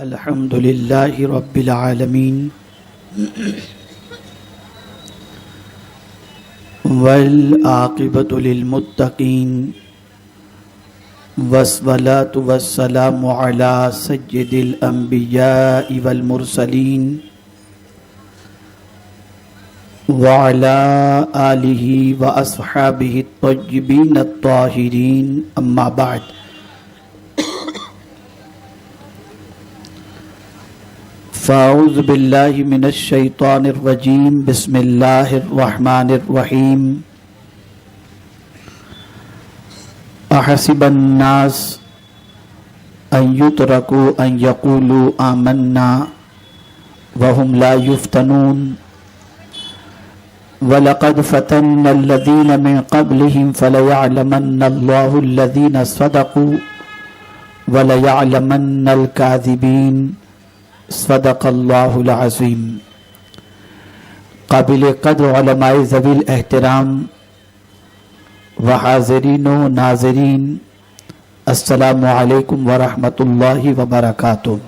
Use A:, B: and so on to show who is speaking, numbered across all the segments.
A: अल्हम्दुलिल्लाहि रब्बिल आलमीन वल आक़िबतु लिल मुत्तक़ीन वस्सलातु वस्सलामु अला सय्यिदिल अंबियाइ वल मुरसलीन व अला आलिहि व अस्हाबिहि अत्तय्यिबीन अत्ताहिरीन अम्मा बाद। फ़ाऊज़ु बिल्लाहि मिनश शैतानिर रजीम बिस्मिल्लाहिर रहमानिर रहीम। अहसिबन नास अन युतरकू अन यक़ूलू आमन्ना वहुम ला युफ्तनून वलक़द फ़तन्नल्लज़ीन मिन क़ब्लिहिम फ़लयअलमन्नल्लाहु अल्लज़ीन सदक़ू वलयअलमन्नल काज़िबीन। सदक़ल्लाहुल अज़ीम। काबिल क़द्र उलमाए ज़वील एहतराम व हाज़रीन व नाज़रीन, अस्सलामु अलैकुम व रहमतुल्लाहि व बरकातुहू।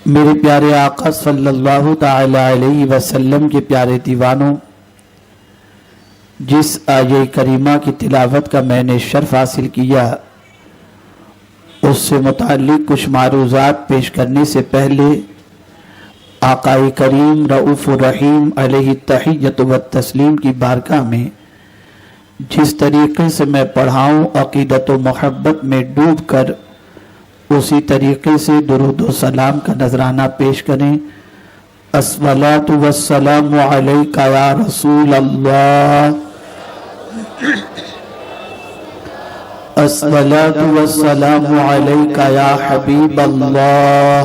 A: मेरे प्यारे आका सल्लल्लाहु तआला अलैहि वसल्लम के प्यारे दीवानों, जिस आये करीमा की तिलावत का मैंने शर्फ हासिल किया, उससे मुताल्लिक़ कुछ मारूज़ात पेश करने से पहले आक़ाए करीम रऊफ़ुर रहीम अलैहि तहिय्यतु व तस्लीम की बारगाह में जिस तरीक़े से मैं पढ़ाऊँ, अक़ीदत व मोहब्बत में डूब कर उसी तरीक़े से दुरूद व सलाम का नजराना पेश करें। अस्सलातु वस्सलामु अलैका या रसूल अल्लाह, अस्सलातु वस्सलामु अलैका या हबीब अल्लाह,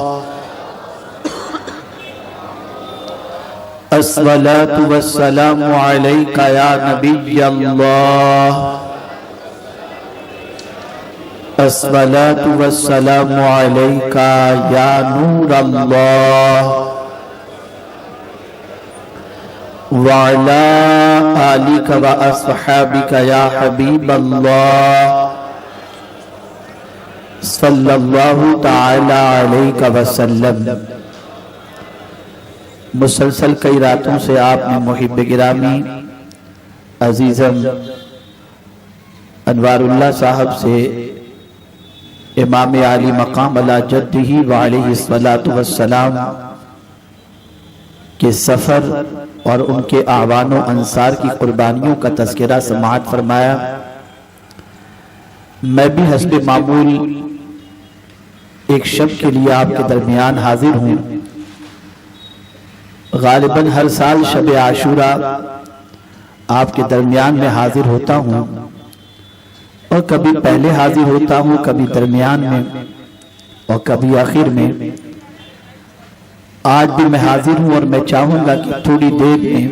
A: अस्सलातु वस्सलामु अलैका या नबी अल्लाह, अस्सलातु वस्सलामु अलैका या नूर अल्लाह व अला आलिका व अस्हाबिका या हबीब अल्लाह सल्लल्लाहु तआला अलैहि वसल्लम। मुसलसल कई रातों से आपने मुहिब गिरामी अजीज़म अनवारुल्लाह साहब से इमाम आली मकाम अला जद्दिही व अलैहि सलातु वस्सलाम के सफ़र और उनके आवानो अंसार की कुर्बानियों का तज़किरा समाअत फरमाया। मैं भी हस्ब मामूल एक शब के लिए आपके दरमियान हाजिर हूँ। गालिबन हर साल शब आशूरा आपके दरमियान में हाजिर होता हूँ और कभी पहले हाजिर होता हूँ, कभी दरमियान में और कभी आखिर में। आज भी मैं हाजिर हूँ और मैं चाहूँगा कि थोड़ी देर में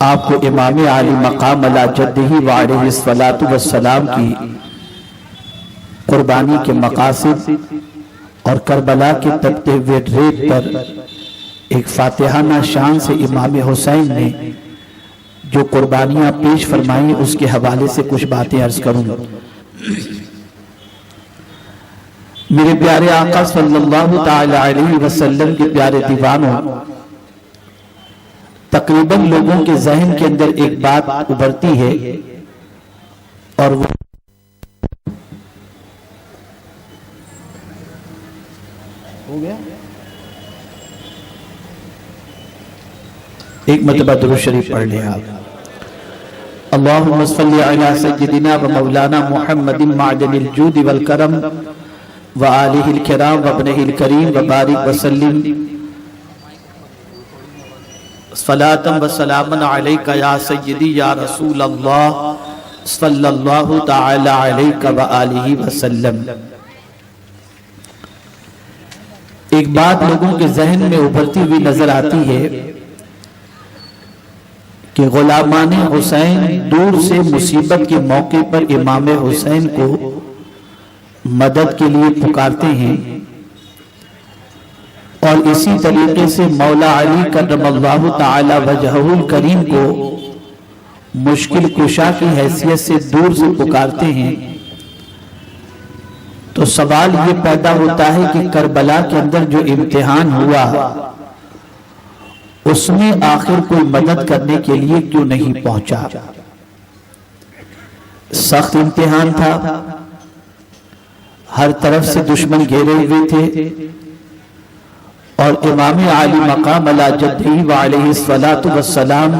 A: आपको इमाम आली मकाम अला जद्दिही व अलैहि सलातु वस्सलाम की कुर्बानी के मकासिद और करबला के तपते हुए रेत पर एक फातिहाना शान से इमाम हुसैन ने जो कुर्बानियां पेश फरमाई, उसके हवाले से कुछ बातें अर्ज करूंगा। मेरे प्यारे आका सल्लल्लाहु तआला अलैहि वसल्लम के प्यारे दीवानों, तकरीबन लोगों के जहन के अंदर एक बात उभरती है और वो हो गया। एक मरतबा दुरूद शरीफ पढ़ लिया आप। अल्लाहुम्मा सल्लि अला सय्यिदिना व मौलाना मुहम्मदिन मादनिल जूदि वल करम व आलिहिल किराम व इब्निहिल करीम व बारिक व सल्लिम सलातन व सलामन अलैका या सय्यदी या रसूल अल्लाह सल्लल्लाहु तआला अलैका व आलिहि व सल्लम। एक बात लोगों के जहन में उभरती हुई नजर आती है कि गुलामान हुसैन दूर से मुसीबत के मौके पर इमाम हुसैन को मदद के लिए पुकारते हैं और इसी तरीके से मौला अली कर्रमल्लाहु तआला वजहुल करीम को मुश्किल कुशा की हैसियत से दूर से पुकारते हैं तो सवाल ये पैदा होता है कि करबला के अंदर जो इम्तिहान हुआ उसमें आखिर कोई मदद करने के लिए क्यों नहीं पहुंचा? सख्त इम्तिहान था, हर तरफ से दुश्मन घेरे हुए थे और इमाम आली मकाम अला जद्दी व अलैहिस्सलातु वस्सलाम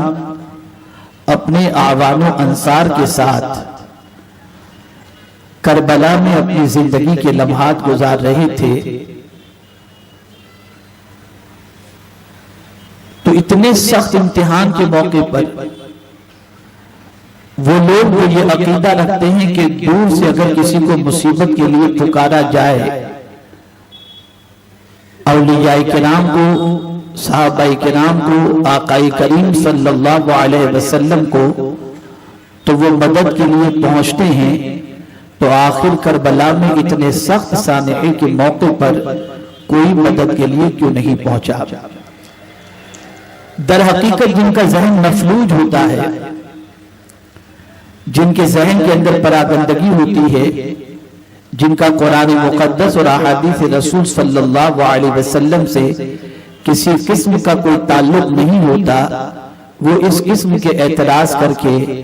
A: अपने आवानो अंसार के साथ करबला में अपनी जिंदगी के लम्हात गुजार रहे थे। तो इतने सख्त इम्तिहान के मौके पर वो लोग जो ये अकीदा रखते हैं कि दूर से अगर किसी को मुसीबत के लिए पुकारा जाए, औलियाए किराम को, सहाबाए किराम को, आकाए करीम सल्लल्लाहु अलैहि वसल्लम को, तो वो मदद के लिए पहुंचते हैं। तो आखिर करबला में इतने सख्त सानहे के मौके पर कोई मदद के लिए क्यों नहीं पहुंचा? दर हकीकत जिनका जहन मफलूज होता है, जिनके जहन के अंदर परागंदगी होती है, जिनका कुरान मुकद्दस और अहादीस रसूल सल्लल्लाहु अलैहि वसल्लम से किसी किस्म का कोई ताल्लुक नहीं होता, वो इस किस्म के एतराज करके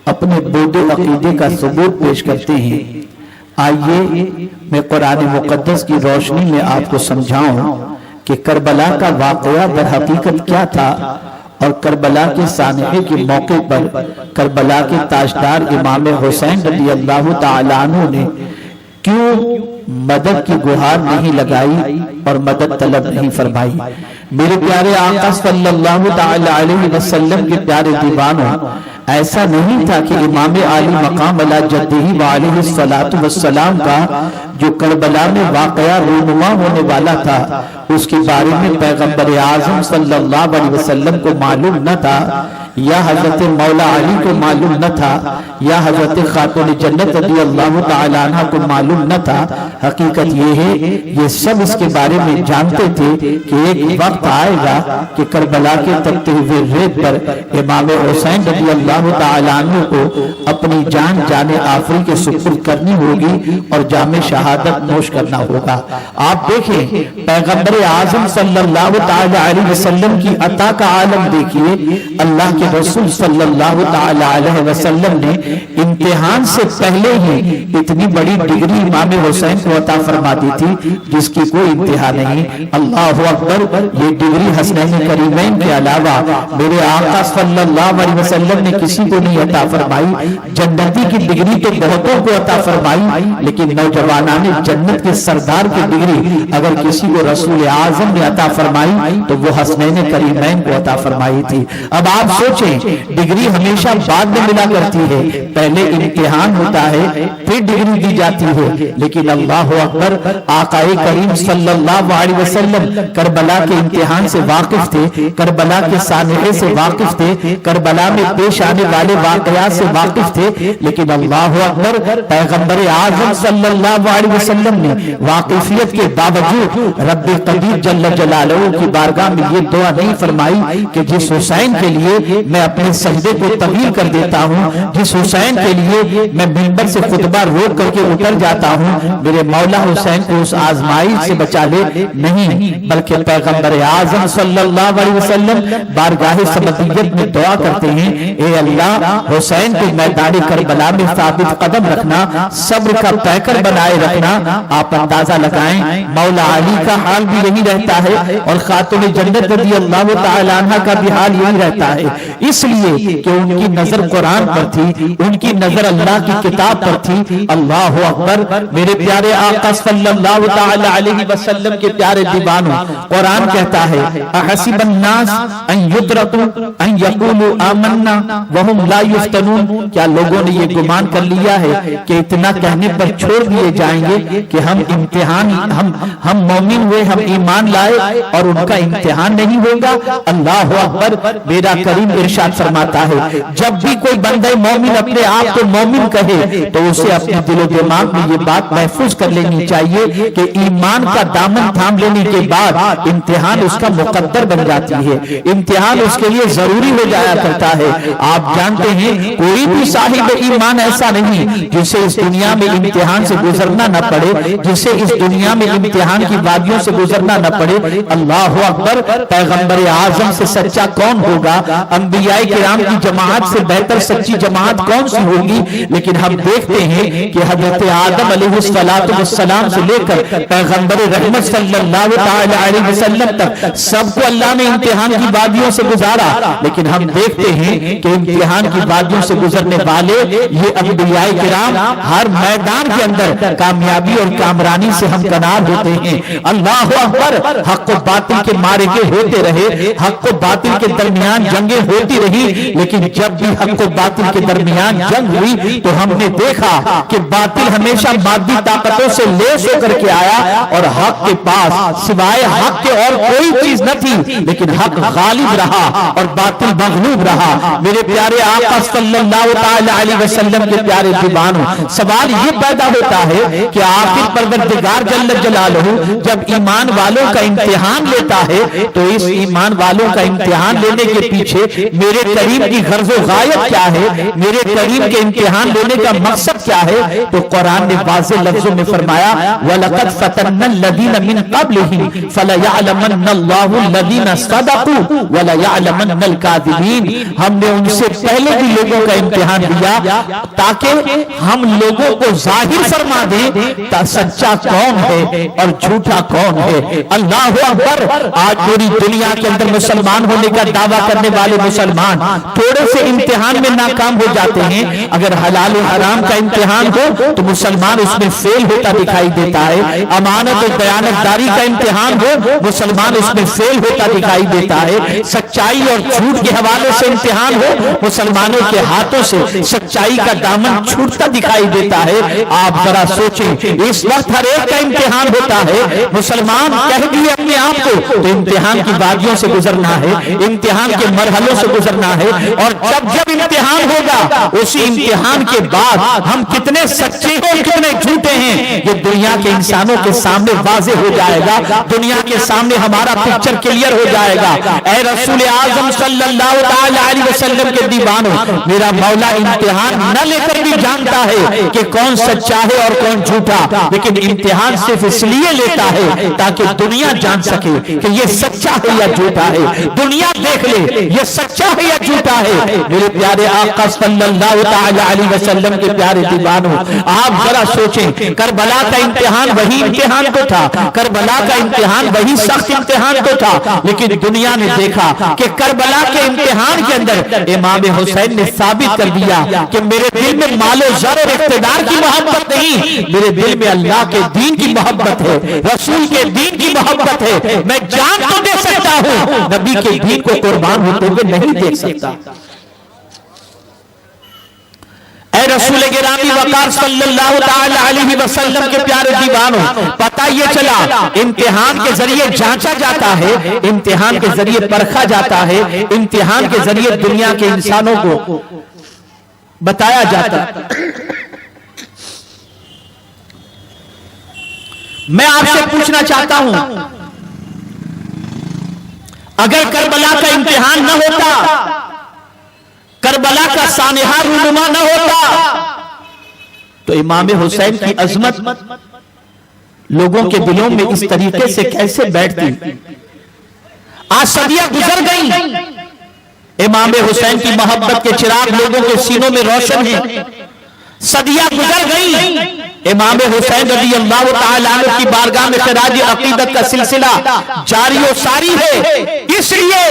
A: अपने बोदे अकीदे का सबूत पेश करते हैं। आइए मैं कुरान मुकद्दस की रोशनी में आपको समझाऊं कि करबला का वाक़या दर हकीकत क्या था और करबला के सानहे के मौके पर करबला के ताजदार इमाम हुसैन रज़ी अल्लाह तआला अन्हु ने क्यों मदद की गुहार नहीं लगाई और मदद तलब नहीं फरमाई। मेरे प्यारे आका सल्लल्लाहु तआला अलैहि वसल्लम के प्यारे दीवानों, ऐसा नहीं था कि इमाम आली मकाम अला जद्दी व अलैहिस्सलातु वस्सलाम का जो करबला में वाक़या रूनुमा होने वाला था उसके बारे में पैगंबर आज़म सल्लल्लाहु अलैहि वसल्लम को मालूम न था, या हजरत मौला अली को मालूम न था, या हजरत खातून जन्नत रज़ी अल्लाह तआला अन्हा को मालूम न था। हकीकत ये है, ये सब इसके बारे में जानते थे कि एक वक्त आएगा कि करबला के तपते हुए रेत पर इमाम हुसैन रज़ी अल्लाह तआला अन्हु को अपनी जान जाने आफरी के सुपुर्द करनी होगी और जामे शहादत नोश करना होगा। आप देखें पैगंबर आज़म सल्लल्लाहु तआला अलैहि वसल्लम की अता का आलम देखिए। अल्लाह के रसूल सल्लल्लाहु तआला अलैहि वसल्लम ने इम्तिहान से पहले ही इतनी बड़ी डिग्री इमाम हुसैन को अता फरमा दी थी जिसकी कोई इंतहा नहीं। अल्लाहु अकबर। ये डिग्री हसनैन करीमैन के अलावा मेरे आका सल्लल्लाहु अलैहि वसल्लम ने किसी को नहीं अता फरमाई। जन्नती की डिग्री तो बहुतों को अता फरमाई, लेकिन नौजवाना ने जन्नत के सरदार की डिग्री अगर किसी को रसूल आज़म ने अता फरमाई तो वो हसनैन करीमैन को अता फरमाई थी। अब आप सोचें, डिग्री हमेशा बाद में मिला करती है, पहले इम्तिहान होता है फिर डिग्री दी जाती है। लेकिन अल्लाह अकबर, आकाए करीम सल्लल्लाहु अलैहि वसल्लम करबला के इम्तिहान से वाकिफ थे, करबला के सानहे से वाकिफ थे, करबला में पेश आने वाले वाकयात से वाकिफ थे। लेकिन अल्लाह अकबर, पैगंबर आज़म सल्लल्लाहु अलैहि वसल्लम ने वाकिफियत के बावजूद रब्बे कदीर जल्ल जलालहू की बारगाह में ये दुआ नहीं फरमाई कि जिस हुसैन के लिए मैं अपने सजदे को तवील कर देता हूँ, जिस हुसैन के लिए मैं मिंबर से खुतबा रोक करके उतर जाता हूँ, मेरे मौला हुसैन को उस आजमाइश से बचा ले। नहीं, बल्कि पैगंबर आज़म सल्लल्लाहु अलैहि वसल्लम बारगाह समदियत में दुआ करते हैं, ए अल्लाह हुसैन को मैदान करबला में साबित कदम रखना, सब्र का पैकर बनाए रखना। आप अंदाजा लगाएं, मौला अली का हाल भी यही रहता है और खातून जन्नत रज़ी अल्लाह तआला अन्हा का भी हाल यही रहता है। इसलिए कि उनकी नजर कुरान पर थी, उनकी नजर अल्लाह की किताब पर थी। अल्लाह अकबर। मेरे प्यारे आका सल्लल्लाहु तआला अलैहि वसल्लम के प्यारे दीवानों, कुरान कहता है अहसिबन नास अन युतरकू अन यकूलू आमन्ना वहुम ला युफ्तनून। क्या लोगों ने ये गुमान कर लिया है कि इतना कहने पर छोड़ दिए जाएंगे कि हम इम्तिहान, हम मोमिन हुए, हम ईमान लाए और उनका इम्तिहान नहीं होगा? अल्लाह अकबर। मेरा करीम करीम इरशाद फरमाता है, जब भी कोई बंदे मोमिन अपने आप को मोमिन कहे तो उसे अपने दिलो दिमाग में ये बात महफूज कर लेनी चाहिए कि ईमान का दामन थाम लेने के बाद इम्तिहान उसका मुकद्दर बन जाती है, इम्तिहान उसके लिए जरूरी हो जाया करता है। आप जानते हैं कोई भी साहिब ईमान ऐसा नहीं जिसे इस दुनिया में इम्तिहान से गुजरना न पड़े, जिसे इस दुनिया में इम्तिहान की वादियों से गुजरना न पड़े। अल्लाह अकबर, पैगंबर आजम से सच्चा कौन होगा? अंबियाए किराम की जमात से बेहतर सच्ची जमात कौन सी होगी? लेकिन हम देखते हैं कि हजरत आदम अलैहिस्सलाम से लेकर पैगंबर रहमत सल्लल्लाहु अलैहि वसल्लम तक सबको अल्लाह ने इम्तिहान की वादियों से गुजारा, लेकिन हम देखते हैं कि इम्तिहान की वादियों से गुजरने वाले ये अंबियाए किराम हर मैदान के अंदर कामयाबी और कामरानी से हमकनार होते हैं। अल्लाह अकबर, हक व बातिल के मार्के होते रहे, हक व बातिल के दरमियान जंगें होती रही, लेकिन जब भी हक व बातिल के दरमियान जंग हुई तो हमने देखा कि बातिल हमेशा मादी ताकतों से लेस होकर के आया और हक के पास सिवाय हक के और कोई चीज न थी, लेकिन हक गालिब रहा और बातिल मगलूब रहा। मेरे प्यारे आका सल्लल्लाहु अलैहि वसल्लम के प्यारे दीवानों, सवाल ये पैदा होता है कि आखिर परवरदिगार जल्ल जलालहू जब ईमान वालों का इम्तिहान लेता है तो इस ईमान वालों का इम्तिहान लेने के पीछे मेरे करीम की गर्ज़ो गायत क्या है, मेरे करीम के इम्तिहान लेने का मकसद क्या है? तो कुरान ने वाज़ेह लफ्जों में फरमाया, वलक़द फ़तन्नल लज़ीना मिन क़ब्लिहिम फ़लयअलमन्नल्लाहु लज़ीना सदक़ू वलयअलमन्नल काज़िबीन। हमने उनसे पहले भी लोगों का इम्तिहान लिया ताकि हम लोगों को जाहिर फरमा दें सच्चा कौन है और झूठा कौन है। अल्लाह अकबर, आज पूरी दुनिया के अंदर मुसलमान होने का दावा करने वाले मुसलमान थोड़े से इम्तिहान में नाकाम हो जाते हैं। अगर हलाल और हराम का इम्तिहान हो तो मुसलमान उसमें फेल होता दिखाई देता है। अमानत और बयानतदारी का इम्तिहान हो, मुसलमान उसमें फेल होता दिखाई देता है। सच्चाई और झूठ के हवाले से इम्तिहान हो, मुसलमानों के हाथों से सच्चाई का दामन छूटता दिखाई देता है। आप जरा सोचें, इस वक्त हर एक का इम्तिहान होता है। मुसलमान कह दिए अपने आप को तो इम्तिहान की वादियों से गुजरना है, इम्तिहान के मरहलों से गुजरना है, और जब जब इम्तिहान होगा उसी इम्तिहान के बाद हम कितने सच्चे और कितने झूठे हैं ये दुनिया के इंसानों के सामने वाजे हो जाएगा, दुनिया के सामने हमारा पिक्चर क्लियर हो जाएगा। ऐ रसूल आजम सल्लल्लाहु अलैहि वसल्लम के दीवानों, मेरा मौला इम्तिहान न लेकर भी जानता है कि कौन सच्चा है और कौन झूठा, लेकिन इम्तिहान सिर्फ इसलिए लेता है ताकि दुनिया जान सके कि ये सच्चा है या झूठा है, दुनिया देख ले ये सच्चा है या झूठा है। मेरे प्यारे आका सल्लल्लाहु अलैहि वसल्लम के प्यारे दीवानों, आप जरा सोचें, करबला का इम्तिहान वही इम्तिहान तो था, करबला का इम्तिहान वही सख्त इम्तिहान तो था, लेकिन दुनिया ने देखा कि करबला के इम्तिहान के अंदर इमाम हुसैन ने साबित कर दिया कि मेरे दिल में मालो ज़र और इख्तिदार की मोहब्बत नहीं, मेरे दिल में अल्लाह के दीन की मोहब्बत है, रसूल के दीन की मोहब्बत है। मैं जान तो दे सकता हूं, नबी के दीन को कुर्बान होते हुए नहीं देख सकता। ऐ रसूल गिरामी वकार सल्लल्लाहु अलैहि वसल्लम के प्यारे दीवानों, पता ये चला इम्तिहान के जरिए जांचा जाता है, इम्तिहान के जरिए परखा जाता है, इम्तिहान के जरिए दुनिया के इंसानों को बताया जाता है। मैं आपसे पूछना चाहता हूं, अगर करबला का इम्तिहान न होता, करबला का सानिहा रूनुमा न होता, तो इमाम हुसैन की अजमत लोगों के दिलों में इस तरीके से कैसे बैठती? आज सदियां गुजर गई, इमाम हुसैन की मोहब्बत के चिराग लोगों के सीनों में रोशन है। सदियां गुजर गई, इमाम हुसैन रज़ी अल्लाह तआला अन्हु की बारगाह में खिराज अकीदत का सिलसिला जारी और सारी है, इसलिए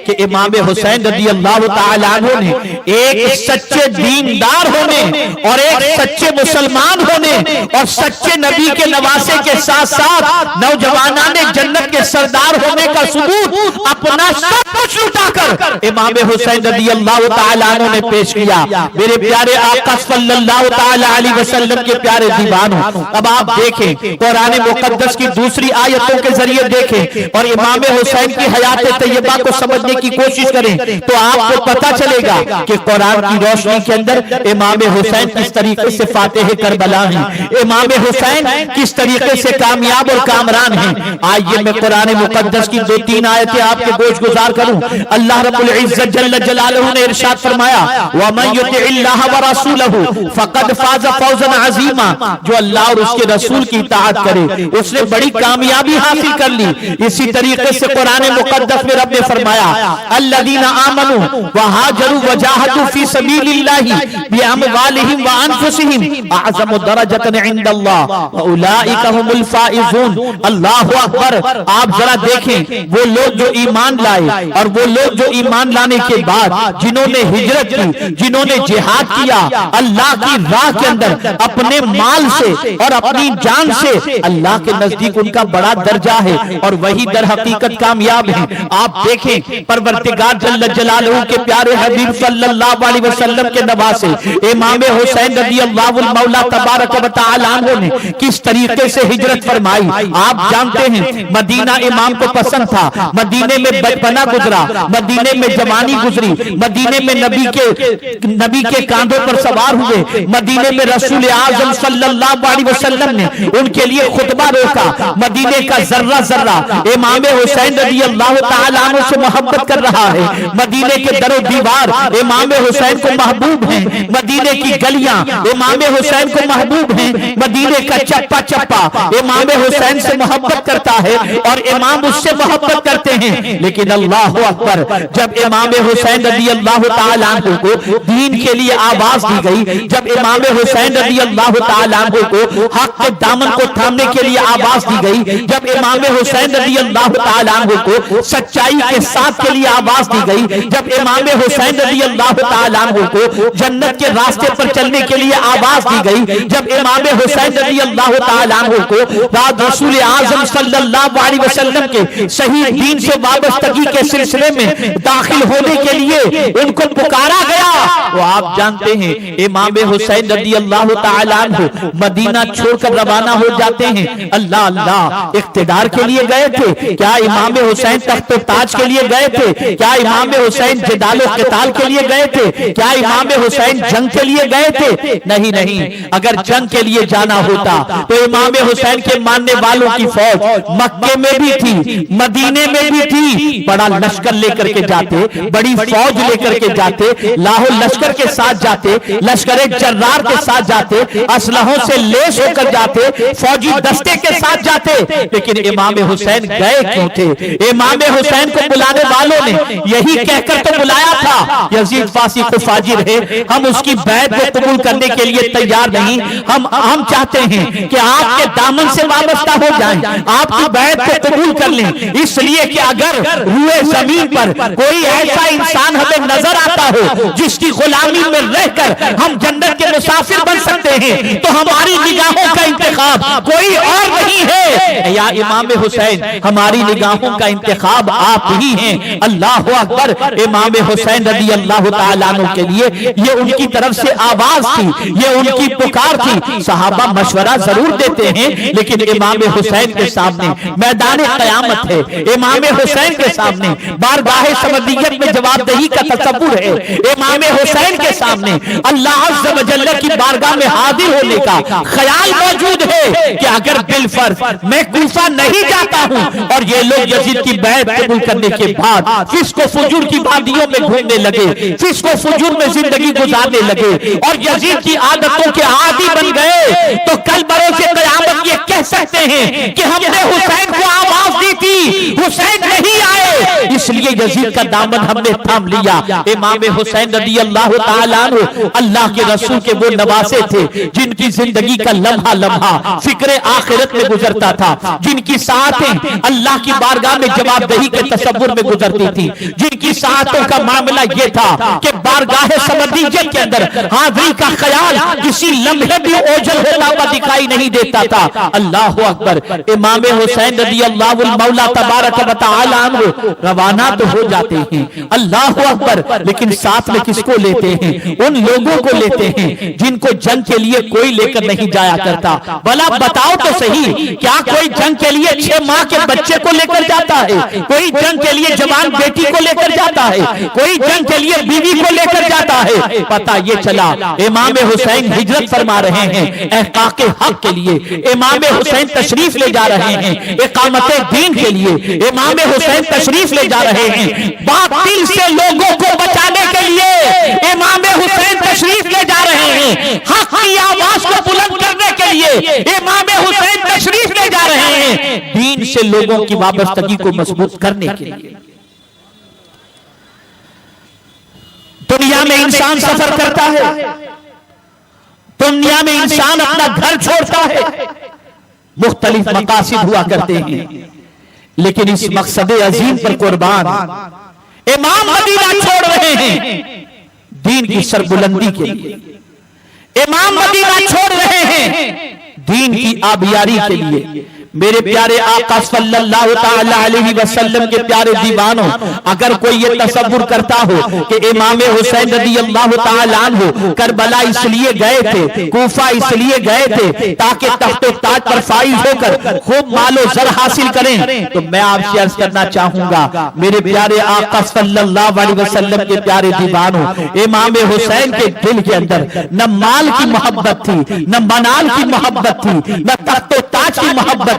A: कि इमाम हुसैन रज़ी अल्लाह तआला अन्हु ने एक सच्चे दीनदार होने और एक सच्चे मुसलमान होने और सच्चे नबी के नवासे के साथ साथ नौजवानाने जन्नत के सरदार होने का सबूत अपना सब कुछ लुटाकर इमाम हुसैन रज़ी अल्लाह तआला अन्हु ने पेश किया। मेरे प्यारे आका सल्लल्लाहु तआला अलैहि वसल्लम के प्यारे दीवानों, अब आप देखें कुरान मुकद्दस की दूसरी आयतों के जरिए देखें और इमाम हुसैन की हयात तैयबा को समझने की कोशिश करें तो आपको पता चलेगा कि कुरान की रोशनी के अंदर इमाम हुसैन किस तरीके से फातेह करबला हैं, इमाम हुसैन किस तरीके से कामयाब और कामरान हैं। आइए मैं कुरान मुकद्दस की 2-3 आयतें आपके गोश गुजार करूं। अल्लाह रब्बुल इज्जत जल्ल जलालहू ने इरशाद फरमाया, व मन युतिइल्लाह व रसूलहू फक़द फाज़ फौज़न अज़ीमा, जो अल्लाह और उसके रसूल की इताअत करे उसने बड़ी कामयाबी हासिल कर ली। इसी तरीके से कुरान मुकद्दस में रब ने फरमाया, अल्लज़ीना आमनू व हाजरू व जाहदू फी सबीलिल्लाहि बिअमवालिहिम व अनफुसिहिम अअज़मु दरजतन इंदल्लाह व उलाइका हुमुल फाइज़ून। अल्लाहु अकबर। आप जरा देखें, वो लोग जो ईमान लाए और वो लोग जो ईमान लाने के बाद जिन्होंने हिजरत की, जिन्होंने जिहाद किया अल्लाह की राह के अंदर अपने माल से और अपनी जान से, अल्लाह के नजदीक उनका बड़ा दर्जा है और वही दर हकीकत कामयाब है। आप देखें परवरदिगार जल्ल जलालहू के प्यारे हबीब सल्लल्लाहु अलैहि वसल्लम के नवासे इमाम हुसैन रज़ियल्लाहु मौला तबारक व तआला अन्हु ने किस तरीके से हिजरत फरमाई। आप जानते हैं मदीना इमाम को पसंद था, मदीने में बचपना गुजरा, मदीने में जवानी गुजरी, मदीने में नबी के कांधों पर सवार हुए, मदीने में रसूल आज़म सल्लल्लाहु अलैहि वसल्लम ने उनके लिए खुतबा रोका। मदीने का जर्रा जर्रा इमाम हुसैन रज़ियल्लाहु तआला अन्हु से मोहब्बत कर रहा है। मदीने के दरो दीवार इमाम हुसैन को महबूब है, मदीने की गलियां इमाम हुसैन को महबूब है, मदीने का चप्पा चप्पा इमाम हुसैन से मोहब्बत करता है और इमाम उससे मोहब्बत करते हैं। लेकिन अल्लाह अकबर, जब इमाम हुसैन रज़ियल्लाहु तआला अन्हु को दीन के लिए आवाज दी गई, जब इमाम हुसैन रज़ियल्लाहु तआला अन्हु को हक के दामन को थामने के लिए आवाज दी गई, जब इमाम हुसैन रज़ियल्लाहु तआला अन्हु को सच्चाई के साथ के लिए आवाज दी गई, जब इमाम हुसैन रज़ियल्लाहु तआला अन्हु को जन्नत के रास्ते पर चलने के लिए आवाज दी गई, जब इमाम हुसैन रज़ियल्लाहु तआला अन्हु को रसूल आज़म सल्लल्लाहु अलैहि वसल्लम के सही दीन से वाबस्तगी के सिलसिले में दाखिल होने के लिए उनको पुकारा गया, तो आप जानते हैं इमाम हुसैन रज़ियल्लाहु तआला अन्हु मदीना छोड़कर रवाना हो जाते हैं। अल्लाह अल्लाह, इख्तिदार के लिए गए थे क्या इमाम हुसैन तख्त ताज के लिए गए थे? क्या इमाम हुसैन जिदाल क़िताल के लिए गए थे? क्या इमाम हुसैन जंग के लिए गए थे? नहीं नहीं, अगर जंग के लिए जाना होता तो इमाम हुसैन के मानने वालों की फौज मक्के में भी थी, मदीने में भी थी, बड़ा लश्कर लेकर के जाते, बड़ी फौज लेकर के जाते, लाहौर लश्कर के साथ जाते, लश्कर जर्रार के साथ जाते, असलहों से लेस होकर जाते, फौजी दस्ते के साथ जाते। लेकिन इमाम हुसैन गए क्यों थे? इमाम हुसैन को बुलाने वालों ने यही कहकर तो बुलाया था, यजीद फासिक फाजिर है, हम उसकी बैत को कबूल करने के लिए तैयार नहीं, हम चाहते हैं कि आपके दामन से वाबस्ता हो जाएं, आपकी बैत को कबूल कर लें, इसलिए कि अगर रूए जमीन पर कोई ऐसा इंसान हमें नजर आता हो जिसकी गुलामी में रहकर हम जन्नत के मुसाफिर बन सकते हैं, तो हमारी निगाहों का इंतखाब कोई और नहीं है। या इमाम हुसैन, हमारी निगाहों का इंतखाब आप ही हैं। अल्लाह अकबर। इमाम हुसैन रज़ियल्लाहु तआला अन्हु के लिए ये उनकी तरफ से आवाज थी, ये उनकी पुकार थी। सहाबा मशवरा जरूर देते हैं, लेकिन इमाम हुसैन के सामने मैदान क़यामत है, इमाम हुसैन के सामने बारगाह समदियत में जवाबदेही का तसव्वुर है, इमाम हुसैन के सामने अल्लाह अज़्ज़ व जल्ल की बारगाह में हाजिर होने का ख्याल मौजूद है कि अगर बिलफर्ज मैं कूफा नहीं जाता हूं और ये लोग यजीद की बैत कबूल करने के बाद फिस्क व फुजूर की वादियों में घूमने लगे, फिस्क व फुजूर में जिंदगी गुजारने लगे और यजीद की आदतों के आदी बन गए, तो कल बरोज़े क़यामत ये कह सकते हैं कि हमने हुसैन को आवाज दी थी, हुसैन नहीं आए, इसलिए यजीद का दामन हमने थाम लिया। इमाम हुसैन रज़ियल्लाहु तआला अन्हु अल्लाह के रसूल के वो नवासे थे जिनकी जिंदगी का लम्हा लम्हा फिक्र आखिरत में गुजरता था, जिनकी साथें अल्लाह की बारगाह में जवाबदेही के तसव्वुर में गुजरती थी, जिनकी साथों का मामला ये था कि बारगाह समदियत के अंदर हाजिरी का ख्याल किसी लम्हे भी ओझल होता हुआ दिखाई नहीं देता था। अल्लाह अकबर। इमाम हुसैन रज़ियल्लाहु मौला तबारक व तआला अन्हु रवाना रवाना तो हो जाते हैं, अल्लाह अकबर, लेकिन साथ में किसको लेते हैं? उन लोगों को लेते हैं जिनको जंग के लिए कोई लेकर नहीं जाया करता। भला बताओ तो सही, क्या कोई जंग के लिए 6 माह के बच्चे को लेकर जाता है? कोई जंग के लिए जवान बेटी को लेकर जाता है? कोई जंग के लिए बीवी को लेकर जाता है? पता ये चला इमाम हुसैन हिजरत फरमा रहे हैं इहकाके हक के लिए, इमाम हुसैन तशरीफ ले जा रहे हैं इकामत दीन के लिए, इमाम हुसैन तशरीफ ले जा रहे हैं बातिल से लोगों को बचाने के लिए, इमाम हुसैन तशरीफ ले जा रहे हैं हक की आवाज को बुलंद करने के लिए, इमाम हुसैन तशरीफ ले जा रहे हैं दीन से लोगों की वाबस्तगी को मजबूत करने के लिए। दुनिया में इंसान सफर करता है, दुनिया में इंसान अपना घर छोड़ता है, मुख्तलिफ मकासिद हुआ करते हैं, लेकिन इस मकसद अजीम पर कुर्बान इमाम मदीना छोड़ रहे हैं दीन की सरबुलंदी के लिए, इमाम मदीना छोड़ रहे हैं दीन की आबियारी के लिए। मेरे प्यारे आका सल्लल्लाहु ताला अलैहि वसल्लम के प्यारे दीवानों, अगर कोई ये तसव्वुर करता हो कि इमाम हुसैन रज़ियल्लाहु ताला अन्हु करबला इसलिए गए थे, कूफा इसलिए गए थे ताकि तख्ते ताज पर फाइज होकर खूब मालो जर हासिल करें, तो मैं आपसे अर्ज करना चाहूंगा मेरे प्यारे आका सल्लल्लाहु अलैहि वसल्लम के प्यारे दीवानों, इमाम हुसैन के दिल के अंदर न माल की मोहब्बत थी, न मनाल की मोहब्बत थी, न तख्ते ताज की मोहब्बत थी।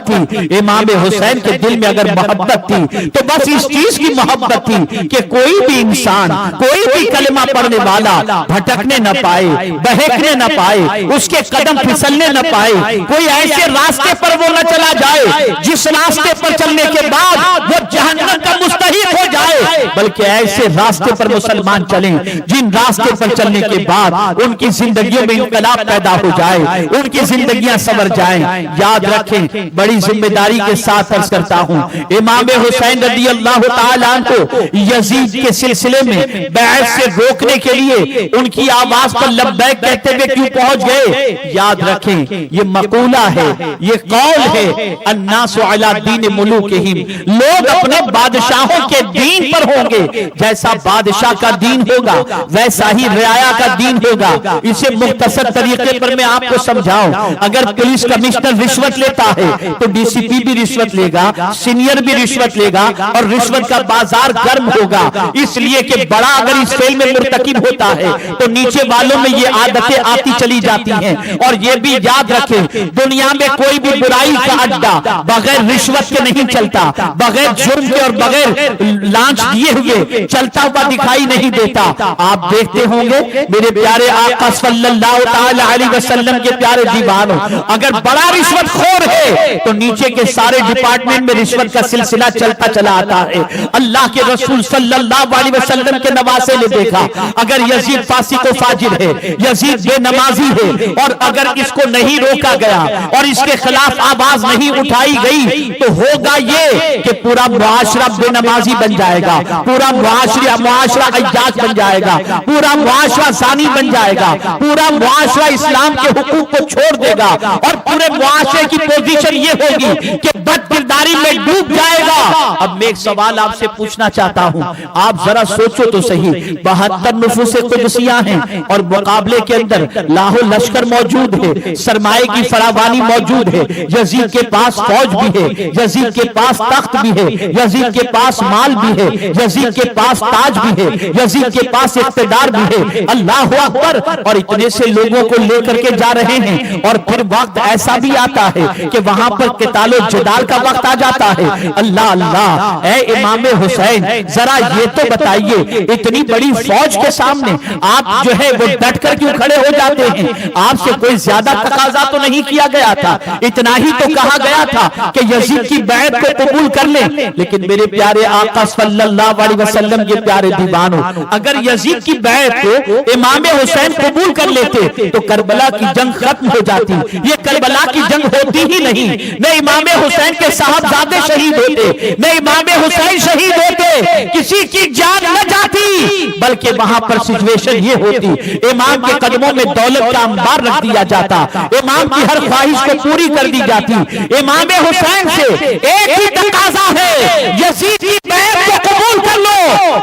A: इमाम हुसैन के दिल में अगर मोहब्बत थी तो बस इस चीज की मोहब्बत थी कि कोई भी इंसान, कोई भी कलमा पढ़ने वाला भटकने न पाए, बहकने न पाए, उसके कदम फिसलने न पाए, कोई ऐसे रास्ते पर वो न चला जाए जिस रास्ते पर चलने के बाद वो जहन्नम का मुस्तहिक हो जाए, बल्कि ऐसे रास्ते पर मुसलमान चलें जिन रास्ते पर चलने के बाद उनकी जिंदगियों में इंकलाब पैदा हो जाए, उनकी जिंदगियां संवर जाएं। याद रखें, बड़ी जिम्मेदारी के साथ अर्ज करता हूं, इमाम हुसैन रज़ियल्लाहु ताला अन्हु यजीद के सिलसिले में बैत से रोकने के लिए उनकी आवाज पर लब्बैक कहते हुए क्यों पहुंच गए? याद रखें, ये मकूला है, ये कौल है, अन्नासु अला दीन मुलूकिहिम, लोग अपने बादशाहों के दीन पर होंगे, जैसा बादशाह का दीन होगा वैसा ही रियाया का दीन होगा। इसे मुख्तसर तरीके पर मैं आपको समझाऊं, अगर पुलिस कमिश्नर रिश्वत लेता है तो डीसीपी भी रिश्वत लेगा, सीनियर भी रिश्वत लेगा और रिश्वत का बाजार गर्म होगा, इसलिए कि बड़ा अगर इस फेल में मुर्तकिब होता है तो नीचे वालों में ये आदतें आती चली जाती हैं। और ये भी याद रखें, दुनिया में कोई भी बुराई का अड्डा बगैर रिश्वत के नहीं चलता, बगैर जुर्म के और बगैर लांच दिए हुए चलता हुआ दिखाई नहीं देता। आप देखते होंगे मेरे प्यारे आका सल्लल्लाहु ताला अलैहि वसल्लम के प्यारे दीवानों, अगर बड़ा रिश्वतखोर है तो नीचे के सारे डिपार्टमेंट में रिश्वत का सिलसिला चलता चला आता है। अल्लाह के रसूल सल्लल्लाहु अलैहि वसल्लम के नवासे ने देखा, अगर यजीद फासिक व फाजिर है, यजीद बेनमाजी है, और अगर इसको नहीं रोका गया और इसके खिलाफ आवाज नहीं उठाई गई तो होगा ये कि पूरा मुआशरा बेनमाजी बन जाएगा, पूरा मुआशरा अय्याज बन जाएगा, पूरा मुआशरा ज़ानी बन जाएगा, पूरा मुआशरा इस्लाम के हुकूक को छोड़ देगा और पूरे मुआशरे की पोजीशन ये होगी कि बदकिरदारी में डूब जाएगा। अब मैं एक सवाल आपसे पूछना चाहता हूं, आप जरा सोचो तो सही, 72 नुफूस कुदसियां हैं और मुकाबले के अंदर लाहो लश्कर मौजूद है, सरमाए की फरावानी मौजूद है, यजीद के पास फौज भी है, यजीद के पास तख्त भी है, यजीद के पास माल भी है, यजीद के पास ताज भी है, यजीद के पास इख्तिदार भी है, अल्लाह अकबर। और इतने से लोगों को लेकर के जा रहे हैं और फिर वक्त ऐसा भी आता है कि वहां पर कितालो जदाल का वक्त आ जाता है। अल्लाह अल्लाह, ऐ इमाम हुसैन जरा ये तो बताइए, इतनी बड़ी फौज के सामने आप जो है वो डट कर क्यों खड़े हो जाते हैं? आपसे कोई ज्यादा तकाजा तो नहीं किया गया था, इतना ही तो कहा गया था कि यजीद की बैत को कबूल कर ले। लेकिन मेरे प्यारे आका सल्लल्लाहु अलैहि वसल्लम के प्यारे दीवानों, अगर यजीद की बैत को इमाम हुसैन कबूल कर लेते तो करबला की जंग खत्म हो जाती। ये करबला की जंग होती ही नहीं, न इमाम हुसैन के साहबजादे शहीद होते, न इमाम हुसैन शहीद होते, किसी की जान न जाती, बल्कि वहां पर सिचुएशन ये होती, इमाम के कदमों में दौलत का अंबार रख दिया जाता, इमाम की हर ख्वाहिश को पूरी कर दी जाती। इमाम हुसैन से एक ही तकाजा है, यजीद की बैत को कबूल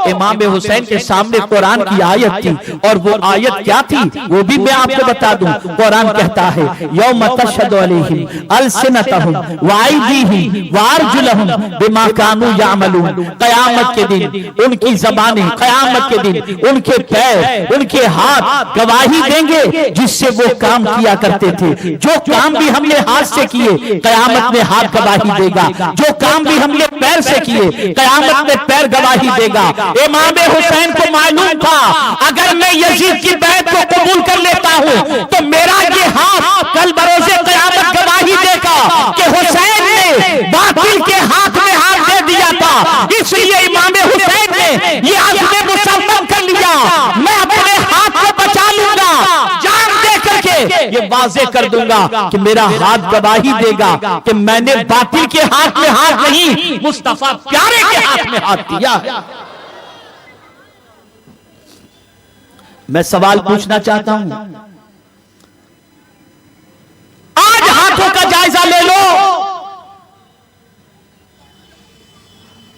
A: इमाम हुसैन के सामने कुरान की आयत थी, और वो आयत क्या थी वो भी मैं आपको बता दूं। कुरान कहता है यौम तशहदु अलैहिम अलसिनतहुम व अयदीहिम व अर्जुलहुम बिमा कानू यामलून। कयामत के दिन उनकी ज़बानें, कयामत के दिन उनके पैर, उनके हाथ गवाही देंगे जिससे वो काम किया करते थे। जो काम भी हमने हाथ से किए कयामत में हाथ गवाही देगा, जो काम भी हमने पैर से किए कयामत में पैर गवाही देगा। इमाम हुसैन को मालूम था अगर मैं यजीद की बैत को कबूल कर लेता हूं तो मेरा ये हाथ कल बरोज़े कयामत गवाही देगा कि हुसैन ने बातिल के हाथ में हाथ दे दिया था। इसलिए इमाम हुसैन ने ये आज़म मुसलमान कर लिया, मैं अपने हाथ को बचा लूंगा, जान दे करके ये वाज़े कर दूंगा कि मेरा हाथ गवाही देगा कि मैंने बातिल के हाथ में हाथ नहीं, मुस्तफा प्यारे के हाथ में हाथ दिया है। मैं सवाल पूछना चाहता हूं, आज हाथों का जायजा ले लो।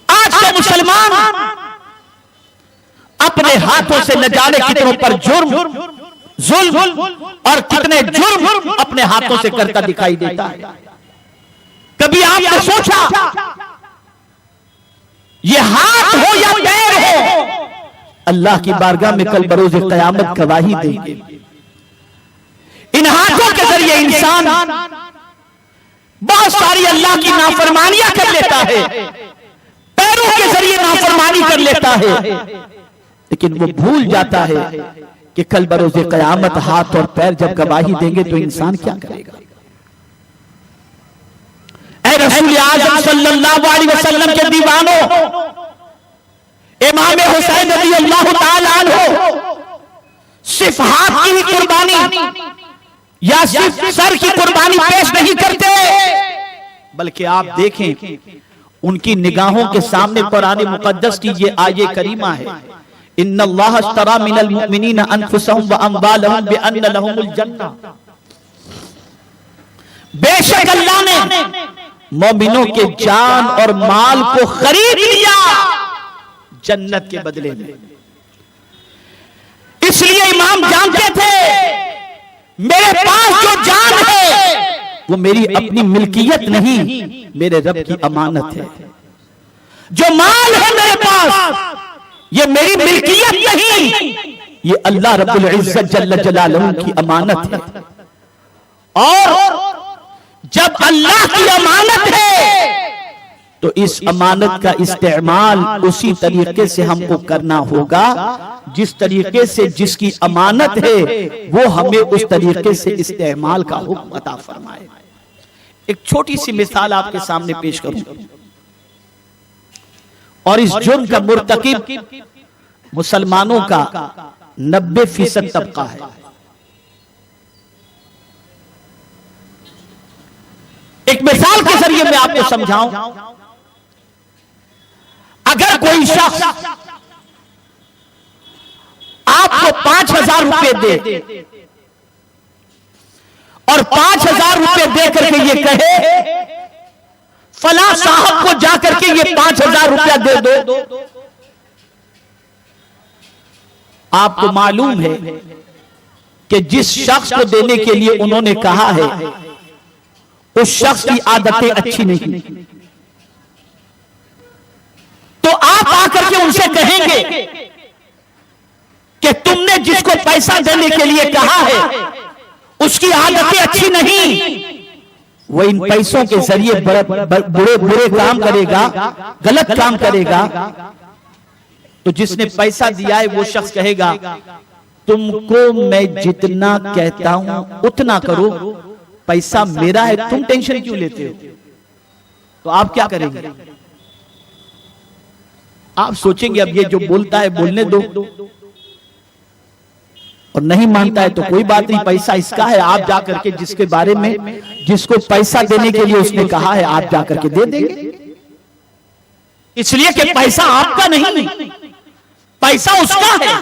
A: आज के मुसलमान अपने हाथों से न जाने कितनों पर जुर्म, जुल्म और कितने जुर्म अपने हाथों से करता दिखाई देता है। कभी आपने सोचा ये हाथ हो या पैर हो, अल्लाह की बारगाह में कल बरोज़े क़यामत गवाही देंगे। इन हाथों के जरिए इंसान बहुत सारी अल्लाह की नाफरमानियां कर लेता है, पैरों के जरिए नाफरमानी कर लेता है, लेकिन वो भूल जाता है कि कल बरोज़े क़यामत हाथ और पैर जब गवाही देंगे तो इंसान क्या करेगा। ऐ रसूल आज़म सल्लल्लाहु अलैहि वसल्लम के दीवानों, इमाम हुसैन रज़ी अल्लाह ताला अन्हु सिर्फ हाथ की ही कुर्बानी या सिर्फ सर की कुर्बानी पेश नहीं करते, बल्कि आप देखें उनकी निगाहों के सामने कुरान मुक़द्दस की ये आयत करीमा है, इन्नल्लाह अश्तरा मिनल मुमिनीना अनफुसहुम व अम्वालहुम बिअन्न लहुमुल जन्नह। बेशक अल्लाह ने मोमिनों के जान और माल को खरीद लिया जन्नत के बदले में। इसलिए इमाम जानते थे मेरे पास जो जान है वो मेरी अपनी मिल्कियत नहीं, मेरे रब की अमानत है। जो माल है मेरे पास ये मेरी मिल्कियत नहीं, ये अल्लाह रब्बुल इज्जत जल्ल जलालहू की अमानत है। और जब अल्लाह की अमानत है तो इस अमानत का इस्तेमाल उसी तरीके से हमको करना होगा जिस तरीके से जिसकी अमानत है वो हमें उस तरीके से इस्तेमाल का हुक्म अता फरमाए। एक छोटी सी मिसाल आपके सामने पेश करूं, और इस जुर्म का मुर्तकिब मुसलमानों का 90% तबका है। एक मिसाल के जरिए मैं आपको समझाऊं, अगर कोई शख्स आपको 5,000 रुपए दे और 5,000 रुपए दे करके ये कहे फला साहब को जाकर के ये 5,000 रुपया दे दो, आपको मालूम है कि जिस शख्स को देने के लिए उन्होंने कहा है उस शख्स की आदतें अच्छी नहीं, तो आप आकर के उनसे कहेंगे कि तुमने जिसको पैसा देने के लिए कहा है उसकी आदतें अच्छी नहीं, वो इन पैसों के जरिए बुरे बुरे काम करेगा, गलत काम करेगा। तो जिसने पैसा दिया है वो शख्स कहेगा तुमको मैं जितना कहता हूं उतना करो, पैसा मेरा है, तुम टेंशन क्यों लेते हो। तो आप क्या करेंगे? आप सोचेंगे अब ये जो बोलता है बोलने दो, और नहीं मानता है तो कोई बात नहीं, पैसा इसका है, आप जाकर के जिसके बारे में जिसको पैसा देने के लिए उसने कहा है आप जाकर के दे देंगे, इसलिए कि पैसा आपका नहीं, पैसा उसका है।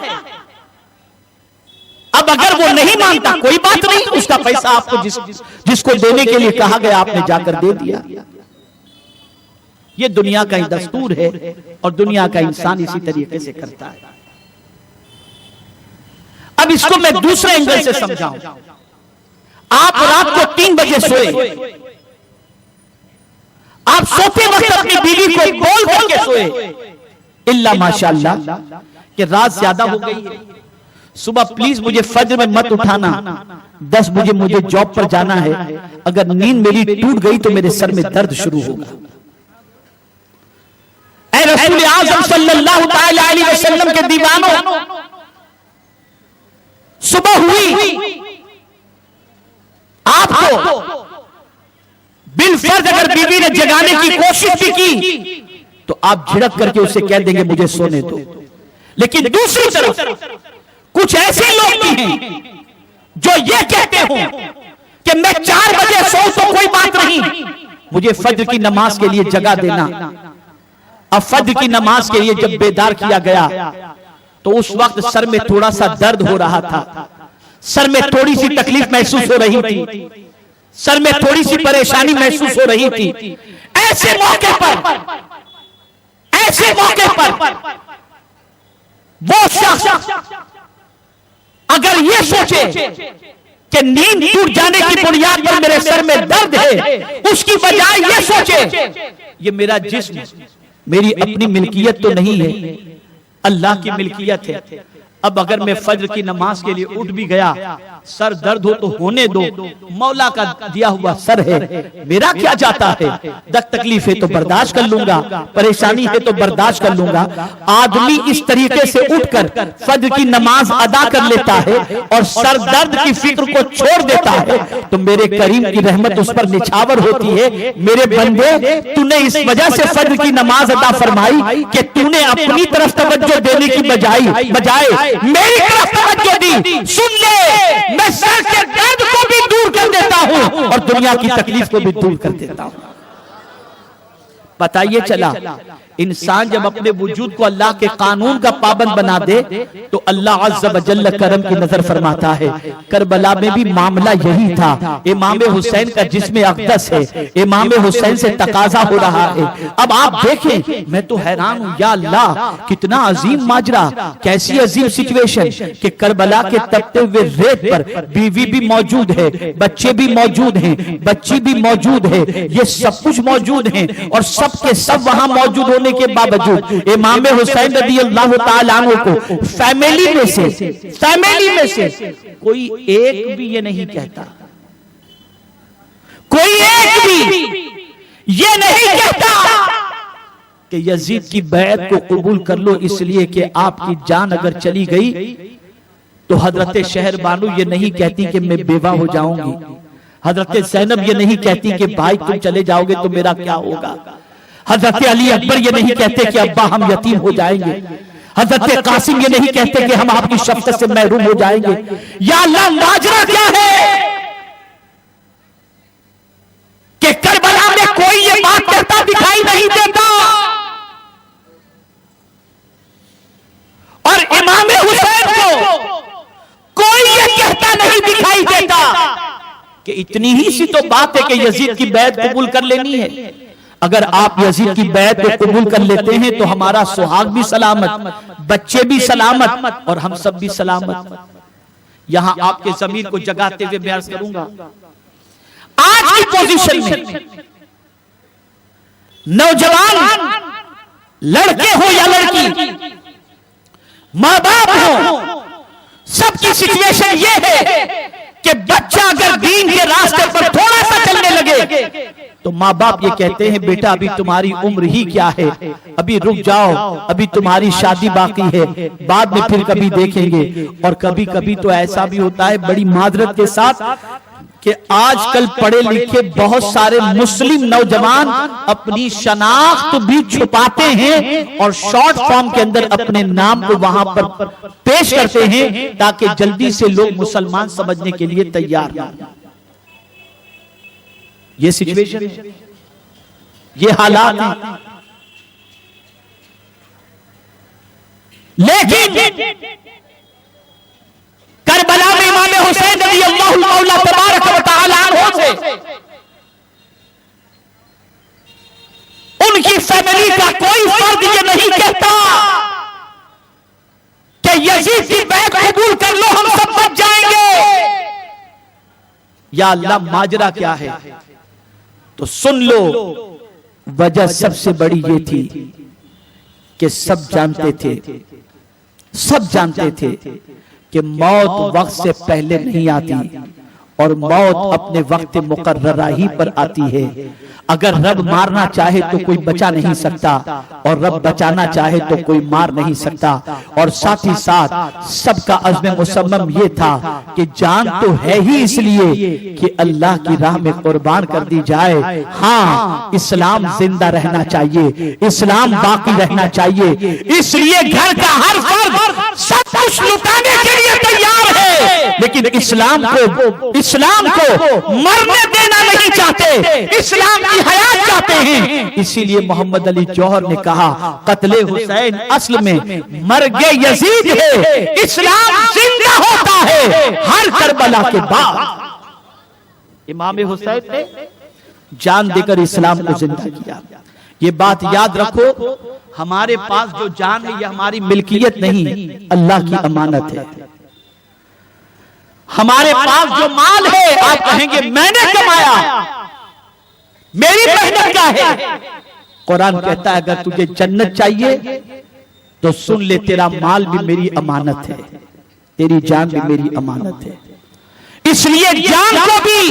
A: अब अगर वो नहीं मानता कोई बात नहीं, उसका पैसा आपको जिसको देने के लिए कहा गया आपने जाकर दे दिया। ये दुनिया का ही दस्तूर है और दुनिया का इंसान इसी तरीके से करता है। अब इसको मैं दूसरे एंगल से समझाऊं। आप रात को 3 बजे सोए, आप सोते वक्त अपनी बीवी को बोल करके सोए, इल्ला माशाअल्लाह कि रात ज्यादा हो गई है, सुबह प्लीज मुझे फज्र में मत उठाना, 10 बजे मुझे जॉब पर जाना है, अगर नींद मेरी टूट गई तो मेरे सर में दर्द शुरू होगा। ऐ रसूल आज़म सल्लल्लाहु तआला अलैहि वसल्लम के दीवानों, सुबह हुई, आपको बिलफर्ज अगर बीवी ने जगाने की कोशिश भी की तो आप झिड़क करके उसे कह देंगे मुझे सोने दो। लेकिन दूसरी तरफ कुछ ऐसे लोग भी हैं जो ये कहते हो कि मैं 4 बजे सो तो कोई बात नहीं, मुझे फज्र की नमाज के लिए जगा देना। अब फज्र की नमाज के लिए जब बेदार किया गया तो उस वक्त सर में थोड़ा सा दर्द हो रहा था, सर में थोड़ी सी तकलीफ महसूस हो रही थी, सर में थोड़ी सी परेशानी महसूस हो रही थी। ऐसे मौके पर वो शख्स अगर ये सोचे कि नींद टूट जाने की बुनियाद पर मेरे सर में दर्द है, उसकी बजाय ये सोचे ये मेरा जिस्म मेरी अपनी मिल्कियत तो नहीं है, अल्लाह की मिल्कियत है। अब अगर मैं फज्र की नमाज के लिए उठ भी गया, सर दर्द हो तो होने दो, मौला का दिया हुआ सर है, मेरा क्या जाता है। तकलीफ है तो बर्दाश्त कर लूंगा, परेशानी है तो बर्दाश्त कर लूंगा। आदमी इस तरीके से उठकर फज्र की नमाज अदा कर लेता है और सर दर्द की फिक्र को छोड़ देता है, तो मेरे करीम की रहमत उस पर निछावर होती है। मेरे बंदे, तूने इस वजह से फज्र की नमाज अदा फरमाई कि तूने अपनी तरफ तवज्जो देने की बजाय मेरी तरफ तवज्जो दी। सुन ले, मैं सर के दर्द को भी दूर कर देता हूं और दुनिया की तकलीफ को भी दूर कर देता हूं। पता ये चला, इंसान जब अपने वजूद को अल्लाह के कानून का पाबंद बना दे तो अल्लाह अज़्ज़ व जल्ल करम की नजर फरमाता है। करबला में भी मामला यही था। इमाम हुसैन का जिस्म अक़दस है, इमाम हुसैन से तकाजा हो रहा है। अब आप देखें, मैं तो हैरान हूं, या अल्लाह कितना अजीम माजरा, कैसी अजीम सिचुएशन कि करबला के तपते हुए रेत पर बीवी भी मौजूद है, बच्चे भी मौजूद हैं, बच्ची भी मौजूद है, ये सब कुछ मौजूद है और सब के सब वहां मौजूद होने के बावजूद इमाम हुसैन रज़ियल्लाहु ताला अन्हु को फैमिली में से कोई एक भी ये नहीं कहता, कोई एक भी ये नहीं कहता कि यजीद की बैत को कबूल कर लो, इसलिए कि आपकी जान अगर चली गई तो हजरत शहर बानू ये नहीं कहती कि मैं बेवा हो जाऊंगी, हजरत ज़ैनब ये नहीं कहती कि भाई तुम चले जाओगे तो मेरा क्या होगा, हजरत अली अकबर ये नहीं कहते कि अब्बा हम यतीम हो जाएंगे, हजरत कासिम ये नहीं कहते कि हम आपकी शफ़क़त से महरूम हो जाएंगे। या अल्लाह, माजरा क्या है कि करबला में कोई ये बात कहता दिखाई नहीं देता और इमाम हुसैन को कोई ये कहता नहीं दिखाई देता कि इतनी ही सी तो बात है कि यजीद की बैत कबूल कर लेनी है। अगर आप यजीद की बैत को कबूल कर लेते हैं तो हमारा सुहाग भी सलामत, बच्चे भी सलामत और हम सब भी सलामत। यहां आपके ज़मीर को जगाते हुए मैं अर्ज़ करूंगा, आज की पोजीशन में नौजवान लड़के हो या लड़की, मां बाप हो, सबकी सिचुएशन ये है कि बच्चा अगर दीन के रास्ते पर थोड़ा सा चलने लगे तो माँ बाप ये कहते हैं बेटा अभी तुम्हारी उम्र ही क्या है, अभी रुक जाओ, अभी तुम्हारी शादी बाकी है, बाद में फिर कभी देखेंगे। और कभी कभी तो ऐसा भी होता है बड़ी मादरत के साथ कि आजकल पढ़े लिखे बहुत सारे मुस्लिम नौजवान अपनी शनाख्त भी छुपाते हैं और शॉर्ट फॉर्म के अंदर अपने नाम को वहां पर पेश करते हैं ताकि जल्दी से लोग मुसलमान समझने के लिए तैयार हो। ये सिचुएशन है, ये हालात हैं। लेकिन करबला में इमाम हुसैन रज़ियल्लाहु तबारक व तआला अन्हु से उनकी अली का कोई फर्द ये नहीं कहता कि यजीद की बैत कबूल कर लो हम सब बच जाएंगे। या अल्लाह माजरा क्या है? तो सुन लो, वजह सबसे बड़ी ये थी कि सब जानते थे कि मौत वक्त से पहले नहीं आती और मौत अपने वक्त मुकर्ररा ही पर आती है। अगर रब मारना चाहे तो कोई बचा नहीं सकता और रब बचाना चाहे तो कोई मार नहीं सकता। और साथ ही साथ सबका अज़्म मुसम्मम ये था कि जान तो है ही इसलिए कि अल्लाह की राह में कुर्बान कर दी जाए। हाँ, इस्लाम जिंदा रहना चाहिए, इस्लाम बाकी रहना चाहिए, इसलिए घर का हर फर्द सब कुछ लुटाने के लिए तैयार है, लेकिन इस्लाम को मरने देना नहीं चाहते, इस्लाम की हयात चाहते हैं। इसीलिए मोहम्मद अली जौहर ने कहा, कत्ले हुसैन असल में मर्गे यजीद है, इस्लाम जिंदा होता है हर करबला के बाद। इमाम हुसैन ने जान देकर इस्लाम को जिंदा किया। ये बात याद रखो, हमारे पास जो जान है यह हमारी मिल्कियत नहीं, अल्लाह की अमानत है। हमारे पास जो माल है आप कहेंगे मैंने कमाया, मेरी मेहनत का है। कुरान कहता है अगर तुझे जन्नत चाहिए तो सुन ले, तेरा माल भी मेरी अमानत है, तेरी जान भी मेरी अमानत है। इसलिए जान को भी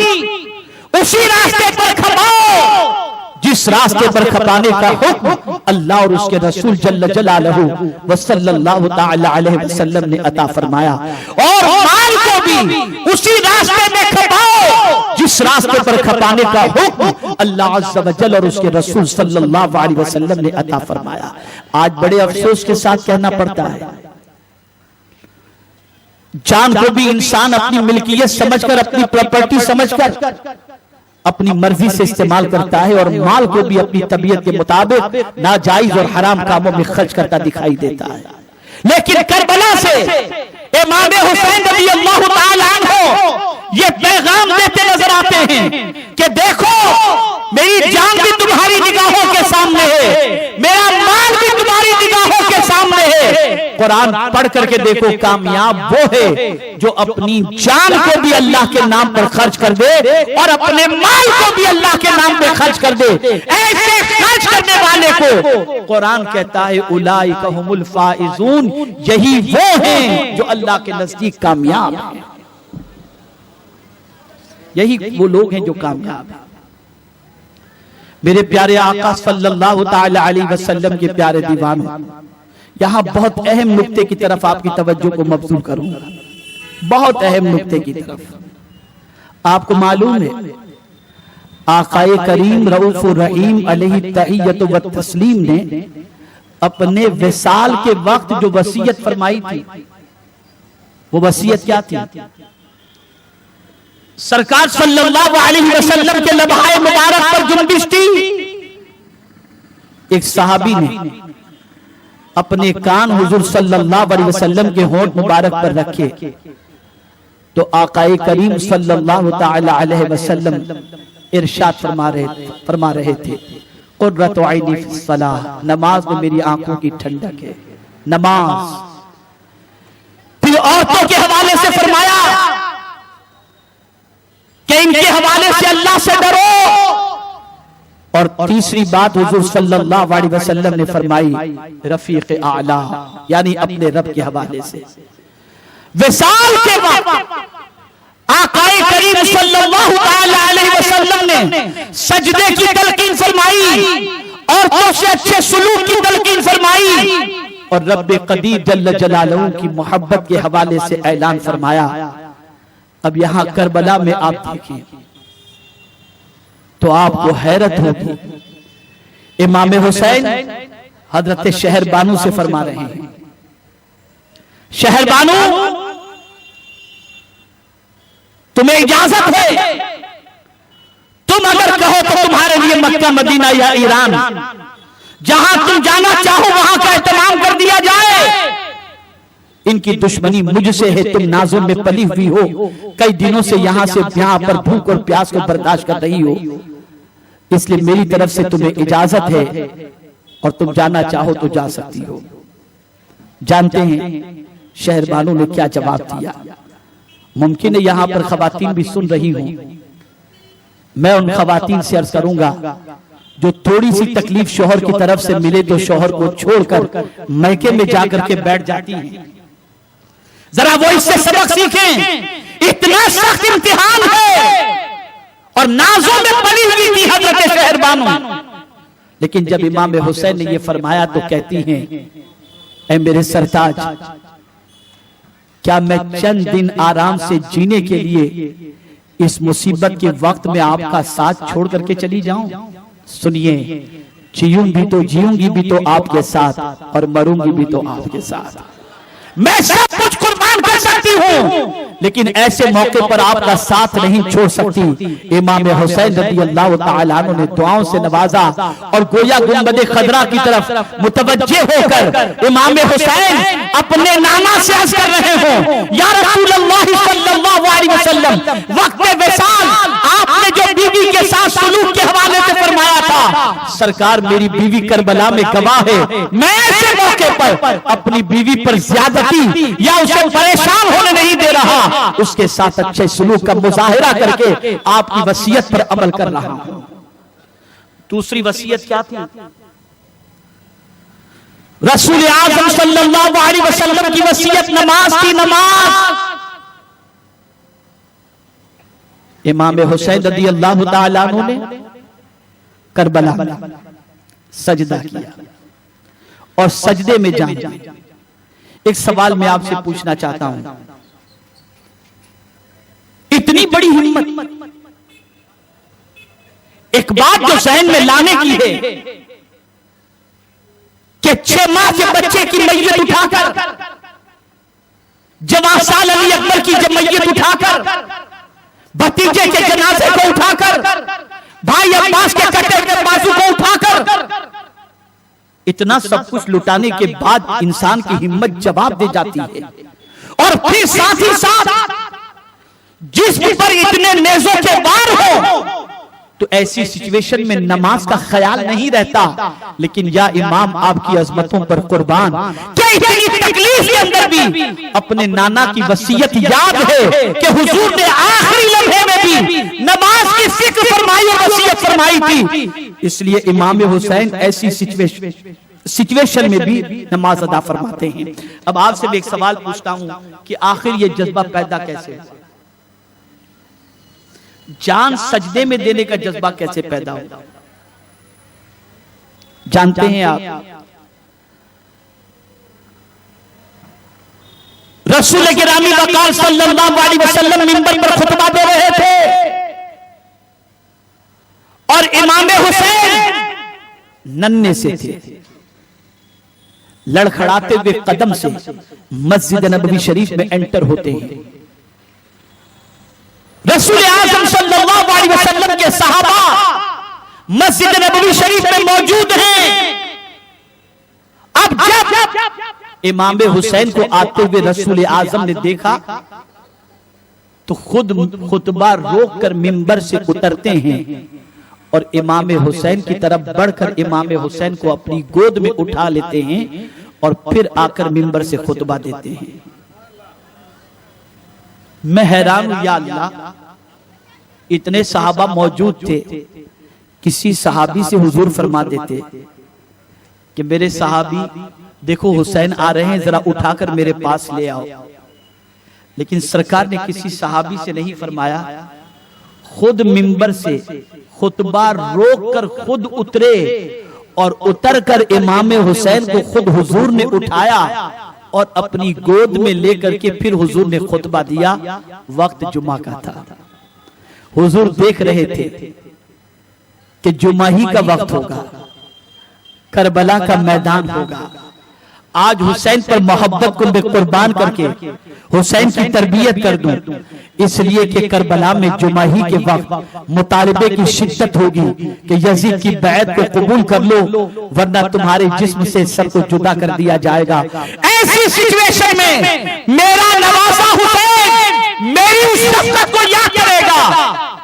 A: उसी रास्ते पर खपाओ जिस रास्ते पर खपाने का हुक्म अल्लाह और उसके रसूल जल्ल जलालहू व सल्लल्लाहु तआला अलैहि वसल्लम ने अता फरमाया। और माल को भी उसी रास्ते में खपाओ जिस रास्ते पर खपाने का हुक्म अल्लाह अज़्ज़ व जल और उसके रसूल सल्लल्लाहु अलैहि वसल्लम ने अता फरमाया। आज बड़े अफसोस के साथ कहना पड़ता है, जान को भी इंसान अपनी मिल्कियत समझकर, अपनी प्रॉपर्टी समझकर अपनी मर्जी से इस्तेमाल करता है और माल को भी अपनी तबीयत के मुताबिक नाजायज और हराम कामों में खर्च करता दिखाई देता है। लेकिन करबला से इमाम हुसैन रज़ियल्लाहु ताला अन्हु ये पैगाम देते नजर आते हैं कि देखो मेरी जान भी तुम्हारी निगाहों के सामने है, मेरा माल भी तुम्हारी निगाहों के सामने है। कुरान पढ़ करके देखो, कामयाब वो है जो अपनी जान को भी अल्लाह के नाम पर खर्च कर दे और अपने माल को भी अल्लाह के नाम पे खर्च कर दे। ऐसे खर्च करने वाले को कुरान कहता है उलाइका हुमुल फाइजून, यही वो हैं जो अल्लाह के नजदीक कामयाब हैं। यही वो लोग हैं जो कामयाब हैं। मेरे प्यारे आका सल्लल्लाहु ताला अलैहि वसल्लम के प्यारे दीवानों, यहां बहुत अहम नुक्ते की तरफ आपकी तवज्जो को मबसूल करूंगा, बहुत अहम नुक्ते की तरफ। आपको मालूम है आकाए करीम रऊफुर रहीम अलैहि तहियतु व तस्लीम ने अपने विसाल के वक्त जो वसीयत फरमाई थी, वो वसीयत क्या थी? सरकार सल्लल्लाहु अलैहि वसल्लम के लम्हाए मुबारक पर जुम्बिश थी। एक सहाबी ने अपने कान हुजूर सल्लल्लाहु अलैहि वसल्लम के होंठ मुबारक पर रखे तो आकाए करीम सल्लल्लाहु ताला अलैहि वसल्लम इरशाद फरमा रहे थे, कुर्रतु ऐनी फिस्सलाह, नमाज में मेरी आंखों की ठंडक है, नमाज। फिर औरतों के हवाले से फरमाया कि इनके हवाले से अल्लाह से डरो। और तीसरी बात हुजूर सल्लल्लाहु अलैहि वसल्लम ने फरमाई रफीक आला, यानी अपने रब के हवाले से। विसाल के वक्त आकाए करीम सल्लल्लाहु अलैहि वसल्लम ने सजदे की तलकीन फरमाई, औरतों से अच्छे सुलूक की तलकीन फरमाई और रब्बे कदीर जल्ल जलालहू की मोहब्बत के हवाले से ऐलान फरमाया। अब यहां करबला में आप देखिए तो आपको हैरत होगी, इमाम हुसैन हजरत शहरबानू से फरमा रहे हैं, शहरबानू तुम्हें इजाजत है, तुम अगर कहो तो तुम्हारे लिए मक्का मदीना या ईरान, जहां तुम जाना चाहो वहां का एहतमाम कर दिया जाए। इनकी दुश्मनी मुझसे है, तुम नाज़ों में पली हुई हो, कई दिनों से यहां से यहां पर भूख और प्यास को बर्दाश्त कर रही हो, इसलिए मेरी तरफ से तुम्हें इजाजत है और तुम जाना चाहो तो जा सकती हो। जानते हैं शहरबानों ने क्या जवाब दिया? मुमकिन है यहां पर खवातीन भी सुन रही हूं। मैं उन खवातीन से अर्ज करूंगा जो थोड़ी सी तकलीफ शौहर की तरफ से मिले तो शौहर को छोड़कर मैके में जाकर के बैठ जाती हैं। जरा वो इससे सबक सीखें। इतना सख्त इम्तिहान है और नाजों में पड़ी हुई थी हजरत शहरबानो। लेकिन जब इमाम हुसैन ने ये फरमाया तो कहती हैं, ऐ मेरे सरताज, क्या मैं चंद दिन आराम से जीने के लिए इस मुसीबत के वक्त में आपका साथ छोड़ करके चली जाऊं? सुनिए, जीऊंगी तो जीऊंगी भी तो आपके साथ और मरूंगी भी तो आपके साथ। मैं सब कुछ कुर्बान कर सकती हूँ लेकिन ऐसे मौके पर आपका साथ नहीं छोड़ सकती। इमाम हुसैन रज़ी अल्लाह तआला अन्हु ने दुआओं से नवाजा और गोया गुंबद खदरा की तरफ मुतवज्जे होकर इमाम हुसैन अपने नाना से अर्ज कर रहे हो, या रसूलल्लाह सल्लल्लाहु अलैहि वसल्लम, वक्त विसाल आपने जो बीवी के साथ सलूक के हवाले से फरमाया था, सरकार मेरी बीवी करबला में गवाह है। मैं ऐसे मौके पर अपनी बीवी पर ज्यादती या उसे परेशान होने नहीं दे रहा, उसके साथ अच्छे सलूक का मुजाहिरा करके आपकी वसीयत पर अमल कर रहा हूं। दूसरी वसीयत क्या थी? रसूल आज़म सल्लल्लाहु अलैहि वसल्लम की वसीयत नमाज की। नमाज इमाम हुसैन रज़ी अल्लाह तआला अन्हु ने करबला में सजदा किया और सजदे में जाना। एक सवाल मैं आपसे पूछना चाहता हूं, इतनी बड़ी हिम्मत एक बात जो जहन में लाने की है कि 6 माह के बच्चे की मैयत उठाकर, जवान साल अली अकबर की मैयत उठाकर, भतीजे के जनाजे को उठाकर, भाई अब्बास के कटे के बाजू को उठाकर, इतना सब कुछ लुटाने के बाद इंसान की हिम्मत जवाब दे जाती है। और फिर साथ ही साथ जिस्म पर इतने नेज़ों के वार हो तो ऐसी सिचुएशन में नमाज का ख्याल नहीं रहता। लेकिन या इमाम आपकी अजमतों पर कुर्बान, क्या इतनी तकलीफ के अंदर भी अपने नाना की वसीयत याद है कि हुजूर ने आखिरी लम्हे में भी नमाज की फिक्र फरमाई और वसीयत फरमाई थी। इसलिए इमाम हुसैन ऐसी सिचुएशन में भी नमाज अदा फरमाते हैं। अब आपसे भी एक सवाल पूछता हूं कि आखिर ये जज्बा पैदा कैसे हुआ? जान सजदे में देने का जज्बा कैसे पैदा होगा? जानते हैं आप, रसूल गिरामी वक़ार सल्लल्लाहु अलैहि वसल्लम मिंबर पर खुतबा दे रहे थे और इमाम हुसैन नन्हे से थे। लड़खड़ाते हुए कदम से मस्जिद नबवी शरीफ में एंटर होते हैं। रसूल आज़म सल्लल्लाहु अलैहि वसल्लम के सहाबा मस्जिद नबवी शरीफ में मौजूद हैं। अब जब इमाम हुसैन को आते हुए रसूल आज़म ने देखा तो खुद खुतबा रोककर मिंबर से उतरते हैं और इमाम हुसैन की तरफ बढ़कर इमाम हुसैन को अपनी गोद में उठा लेते हैं और फिर आकर मिंबर से खुतबा देते हैं। मैं हैरान हूं, या अल्लाह, इतने सहाबा मौजूद थे, किसी सहाबी से हुजूर फरमा देते कि मेरे सहाबी देखो हुसैन आ रहे हैं, जरा उठाकर मेरे पास ले आओ। लेकिन सरकार ने किसी सहाबी से नहीं फरमाया, खुद मिंबर से खुतबा रोककर खुद उतरे और उतरकर इमाम हुसैन को खुद हुजूर ने उठाया और अपनी गोद में लेकर के फिर हुजूर ने खुतबा दिया। वक्त जुमा का था, हुजूर देख रहे थे कि जुमा ही का वक्त होगा, करबला का मैदान होगा। आज हुसैन पर मोहब्बत को मैं कुर्बान करके हुसैन की तरबियत कर दूं, इसलिए कि करबला में जुमा ही के वक्त मुतालिबे की शिद्दत होगी कि यजीद की बैत को कबूल कर लो वरना तुम्हारे जिस्म से सर को जुदा कर दिया जाएगा। ऐसी सिचुएशन में मेरा नवासा हुसैन मेरी उस शफ़क़त को याद करेगा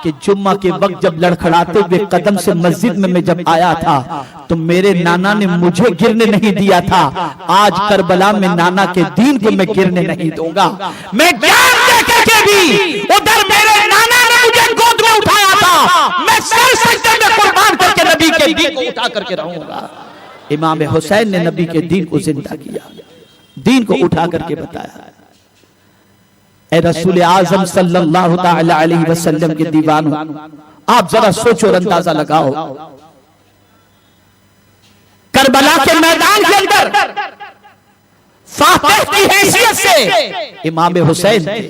A: कि जुम्मा के वक्त जब लड़खड़ाते हुए कदम से मस्जिद में मैं जब आया था तो मेरे नाना ने मुझे गिरने नहीं दिया था। आज करबला में नाना के दीन को मैं गिरने नहीं दूंगा। मैं जान देकर के भी उधर मेरे नाना ने मुझे गोद में उठाया था, मैं सर सजदे में कुर्बान करके नबी के दीन को उठा करके रहूंगा। इमाम हुसैन ने नबी के दीन को जिंदा किया, दीन को उठा करके बताया। ए रसूल आजम सल्लल्लाहु तआला अलैहि वसल्लम के दीवानों, आप जरा सोचो और अंदाजा लगाओ, करबला के मैदान के अंदर फातिह की हैसियत से इमाम हुसैन थे।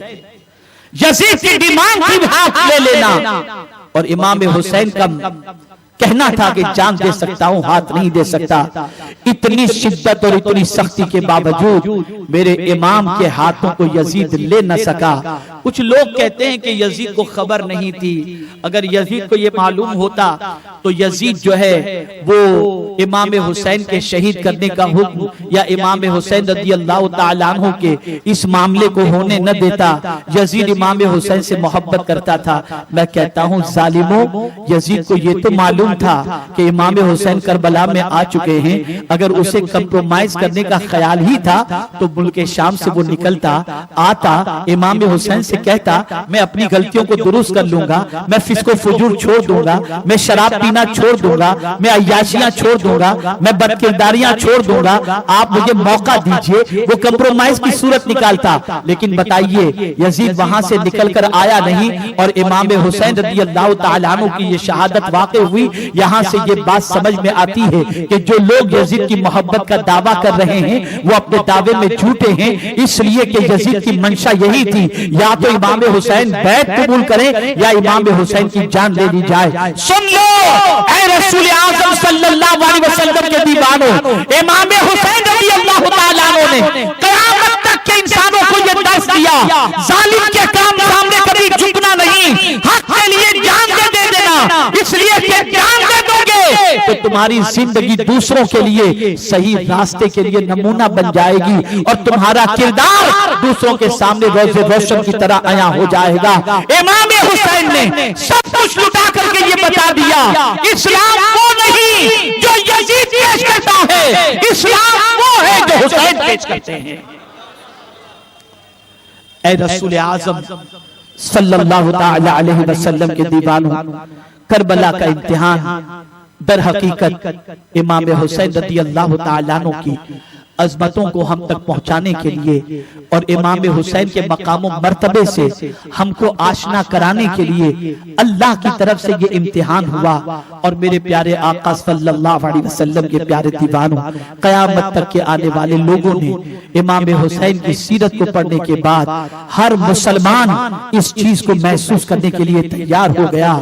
A: यजीद की डिमांड थी हाथ ले लेना, और इमाम हुसैन का कहना था कि जान दे सकता हूं, हाथ नहीं दे सकता। इतनी शिद्दत और इतनी सख्ती के बावजूद मेरे इमाम के हाथों को यजीद ले न सका। कुछ लोग कहते हैं कि यजीद को खबर नहीं थी। अगर यजीद को यह मालूम होता तो यजीद जो है वो इमाम हुसैन के शहीद करने का हुक्म या इमाम हुसैन रज़ियल्लाहु ताला अन्हु के इस मामले को होने न देता। यजीद इमाम हुसैन से मोहब्बत करता था। मैं कहता हूं जालिमों, यजीद को ये तो मालूम था कि इमाम हुसैन करबला में आ चुके हैं। अगर उसे कंप्रोमाइज करने का ख्याल ही था तो मुल्क शाम से वो निकलता, आता, इमाम हुसैन से कहता मैं अपनी गलतियों को दुरुस्त कर लूंगा, मैं फिस्को फुजूर छोड़ दूंगा, मैं शराब पीना छोड़ दूंगा, मैं अय्याशियां छोड़ दूंगा, मैं बदकिरदारियां छोड़ दूंगा, आप मुझे मौका दीजिए। वो कंप्रोमाइज की सूरत निकालता। लेकिन बताइए यजीद वहां से निकलकर आया नहीं और इमाम हुसैन रज़ियल्लाहु ताला अन्हु की ये शहादत वाक़ई हुई। यहाँ से ये बात समझ में आती है कि जो लोग यजीद की मोहब्बत का दावा कर रहे हैं वो अपने दावे में झूठे हैं, इसलिए कि यजीद की मंशा यही थी या तो इमाम हुसैन बैत कबूल करें या इमाम हुसैन की जान ले ली जाए। सुन लो ऐ रसूल आज़म सल्लल्लाहु अलैहि वसल्लम के दीवानों, इमाम हुसैन रज़ियल्लाहु ताला अन्हु ने क़यामत तक के इंसानों को ये दर्स दिया, जालिम के काम सामने कभी झुकना नहीं, हक के लिए जान दे देना। इसलिए कि जान दे दोगे तो तुम्हारी जिंदगी दूसरों के लिए सही रास्ते के लिए नमूना बन जाएगी और तुम्हारा किरदार दूसरों के सामने रोज़े रोशन की तरह आया हो जाएगा। इमाम हुसैन ने सब कुछ लुटा करके ये बता दिया, इस्लाम वो नहीं जो यजीद पेश करता है, इस्लाम वो है जो हुसैन पेश करते हैं। ऐ रसूल आज़म सल्लल्लाहु ताला अलैहि वसल्लम के दीवानों, करबला का इम्तिहान दर हकीकत इमाम हुसैन रज़ियल्लाहु ताला अन्हु की अज़मतों को हम तक पहुंचाने के लिए और इमाम हुसैन के मकाम मर्तबे से हमको आशना कराने के लिए अल्लाह की तरफ से ये इम्तिहान हुआ। और मेरे प्यारे आका सल्लल्लाहु अलैहि वसल्लम के प्यारे दीवानों, क़यामत तक के आने वाले लोगों ने इमाम हुसैन की सीरत को पढ़ने के बाद हर मुसलमान इस चीज को महसूस करने के लिए तैयार हो गया,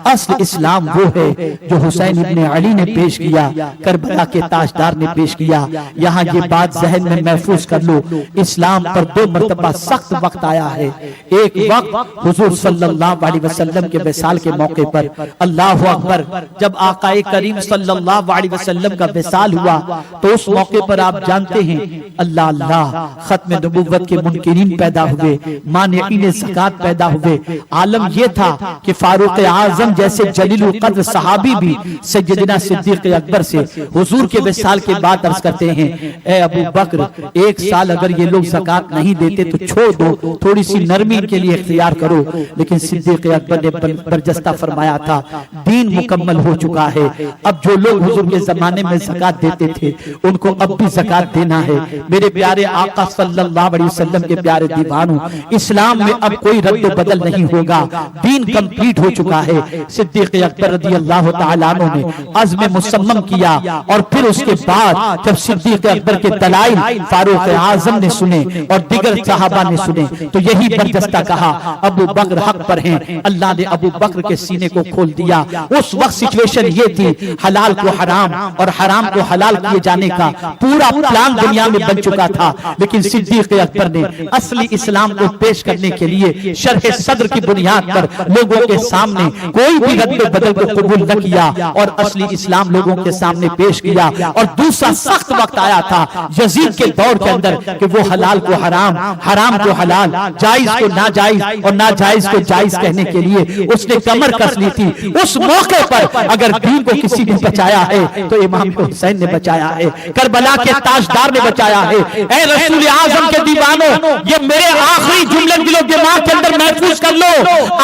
A: असल इस्लाम वो है जो हुसैन इब्ने अली ने पेश किया, करबला के ताजदार ने पेश किया। यहाँ ये बात जहन में महफूज कर लो, इस्लाम पर दो मर्तबा सख्त वक्त आया है। एक वक्त हुजूर सल्लल्लाहु अलैहि वसल्लम के विसाल के मौके पर, अल्लाहु अकबर, जब आकाए करीम सल्लल्लाहु अलैहि वसल्लम का विसाल हुआ तो उस मौके पर आप जानते हैं अल्लाह अल्लाह खत्म नबुव्वत के मुनकिरीन पैदा हुए, मानिईन ज़कात पैदा हुए। आलम यह था कि फारूक आज़म जैसे जलीलुल कद्र सहाबी भी सैयदना सिद्दीक़ अकबर से हुजूर के विसाल के बाद अर्ज करते हैं, ए अबू बकर, एक साल अगर ये लोग ज़कात नहीं देते तो छोड़ दो, थोड़ी सी नरमी के लिए इख्तियार करो। लेकिन सिद्दीक़ अकबर ने बरजस्ता फरमाया था, दीन मुकम्मल हो चुका है, अब जो लोग हुजूर के जमाने में ज़कात देते थे उनको अब भी ज़कात देना है। मेरे प्यारे आका सल्लल्लाहु अलैहि वसल्लम के प्यारे दीवानों, इस्लाम में अब कोई रद्द बदल नहीं होगा, दीन कंप्लीट हो चुका है। सिद्दीक़ अकबर रज़ियल्लाहु ताला अन्हु ने अज़्म मुसम्मम किया और फिर उसके बाद जब सिद्दीक़ अकबर के दलाइल फारूक आज़म ने सुने और दिगर सहाबा ने सुने तो यही बरजस्ता कहा, अबू बकर हक पर हैं। अल्लाह ने अबू बकर के सीने को खोल दिया। उस वक्त सिचुएशन ये थी, हलाल को हराम और हराम को हलाल किए जाने का पूरा प्लान दुनिया में बन चुका था। लेकिन सिद्दीक़ अकबर ने असली इस्लाम को पेश करने के लिए शरह सद्र की बुनियाद पर लोगों के सामने कोई भी रद्द बदल को कबूल न किया और असली इस्लाम लोगों के सामने पेश किया। और दूसरा सख्त वक्त आया था यजीद के दौर के अंदर कि वो हलाल को हराम, हराम को हलाल, जायज को नाजायज और नाजायज को जायज कहने के लिए उसने कमर कस ली थी। उस मौके पर अगर दीन को किसी ने बचाया है तो इमाम हुसैन ने बचाया है, करबला के ताजदार ने बचाया है। ऐ रसूल आजम के दीवानों, ये मेरे आखिरी जुमले दिलो दिमाग के अंदर महफूज कर लो।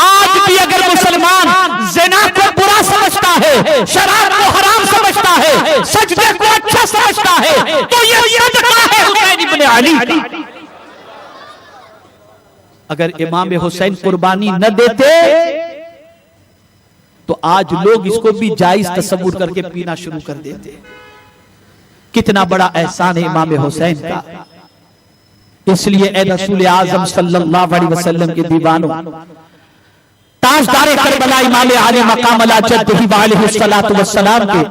A: आज भी अगर मुसलमान ज़िना को बुरा समझता है, शराब को हराम समझता है, सजदे को अच्छा समझता है, तो ये सदका है हुसैन इब्ने अली। अगर इमाम हुसैन कुर्बानी न देते तो आज लोग इसको भी जायज तस्वुर करके पीना शुरू कर देते। कितना बड़ा एहसान है इमाम हुसैन का। इसलिए ए रसूल आजम सल्लल्लाहु अलैहि वसल्लम के दीवानों, ताजदार करबला इमाम आले मकाम अला जद्दही व अलैहिस्सलातु वस्सलाम के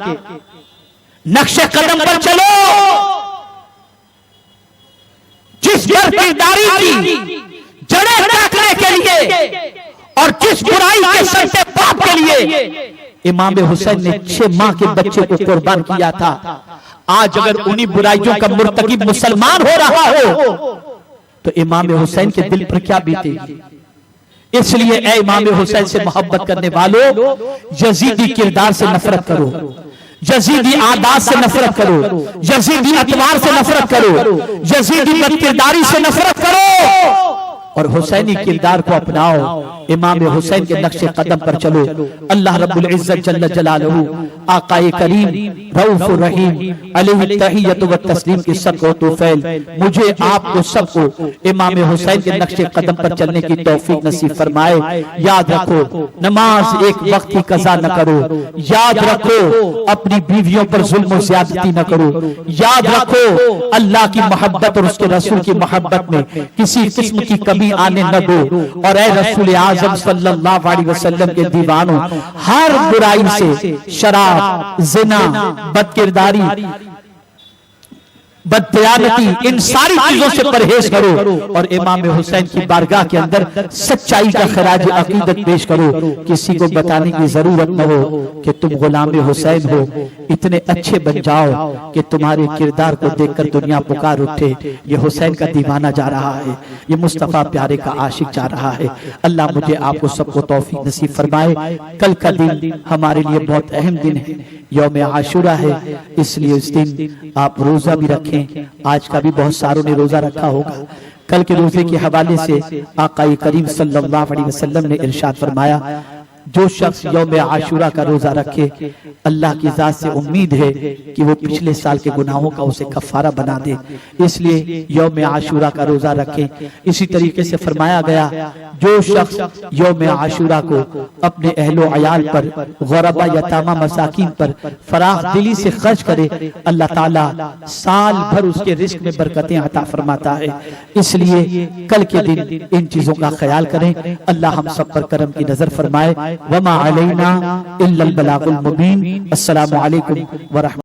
A: नक्शे कदम पर चलो। जिस किरदारी की जड़ें काटने के लिए और जिस बुराई के सर से पाप के लिए इमाम हुसैन ने 6 माह के बच्चे को कुर्बान किया था, आज अगर उन्हीं बुराइयों का मुर्तकिब मुसलमान हो रहा हो तो इमाम हुसैन के दिल पर क्या बीतेगी। इसलिए ए इमाम हुसैन से मोहब्बत करने वालों, यजीदी किरदार से नफरत करो, यजीदी आदात से नफरत करो, यजीदी अतवार से नफरत करो, यजीदी बदकिरदारी से नफरत करो और हुसैनी किरदार को अपनाओ। इमाम हुसैन के नक्शे कदम पर चलो। अल्लाह रब्बुल इज्जत जल्ल जलालहू आकाए करीम रऊफुर रहीम अलैहि तहियतु व तस्लीम की सबको तौफीक, मुझे आपको सबको इमाम हुसैन के नक्शे कदम पर चलने की तौफीक नसीब फरमाए। याद रखो, नमाज एक वक्त की कज़ा न करो। याद रखो, अपनी बीवियों पर जुल्म और ज्यादती न करो। याद रखो, अल्लाह की मोहब्बत और उसके रसूल की मोहब्बत में किसी किस्म की कमी आने न दो। और ए रसूल आज़म सल्लल्लाहु अलैहि वसल्लम के दीवानों, हर बुराई से, शराब, ज़िना, बदकिरदारी, बददयानती, इन सारी चीजों से परहेज करो और इमाम हुसैन की बारगाह के अंदर सच्चाई का खराज अकीदत पेश करो। किसी को बताने की जरूरत न हो कि तुम गुलाम हुसैन हो। इतने अच्छे बन जाओ कि तुम्हारे किरदार को देखकर दुनिया पुकार उठे, ये हुसैन का दीवाना जा रहा है, ये मुस्तफा प्यारे का आशिक जा रहा है। अल्लाह मुझे आपको सबको तौफीक नसीब फरमाए। कल का दिन हमारे लिए बहुत अहम दिन है, यौम आशूरा है, इसलिए इस दिन आप रोजा भी रखें। आज का भी बहुत सारों ने रोजा रखा होगा। कल के रोजे के हवाले से आकाए करीम सल्लल्लाहु अलैहि वसल्लम ने इरशाद फरमाया, जो शख्स यौम आशूरा का रोजा रखे, अल्लाह की जात से उम्मीद है कि वो पिछले साल के गुनाहों का उसे कफारा बना दे। इसलिए यौम आशूरा का रोजा रखें। इसी तरीके से फरमाया गया, जो शख्स यौम आशूरा को अपने अहलो अयाल पर, गुरबा यतामा मसाकीन पर फराख दिली से खर्च करे, अल्लाह ताला साल भर उसके रिस्क में बरकतें अता फरमाता है। इसलिए कल के दिन इन चीजों का ख्याल करें। अल्लाह हम सब पर करम की नजर फरमाए। वमा अलैना इल्लल बलागुल मुबीन। अस्सलामु अलैकुम व रहमतुल्लाह।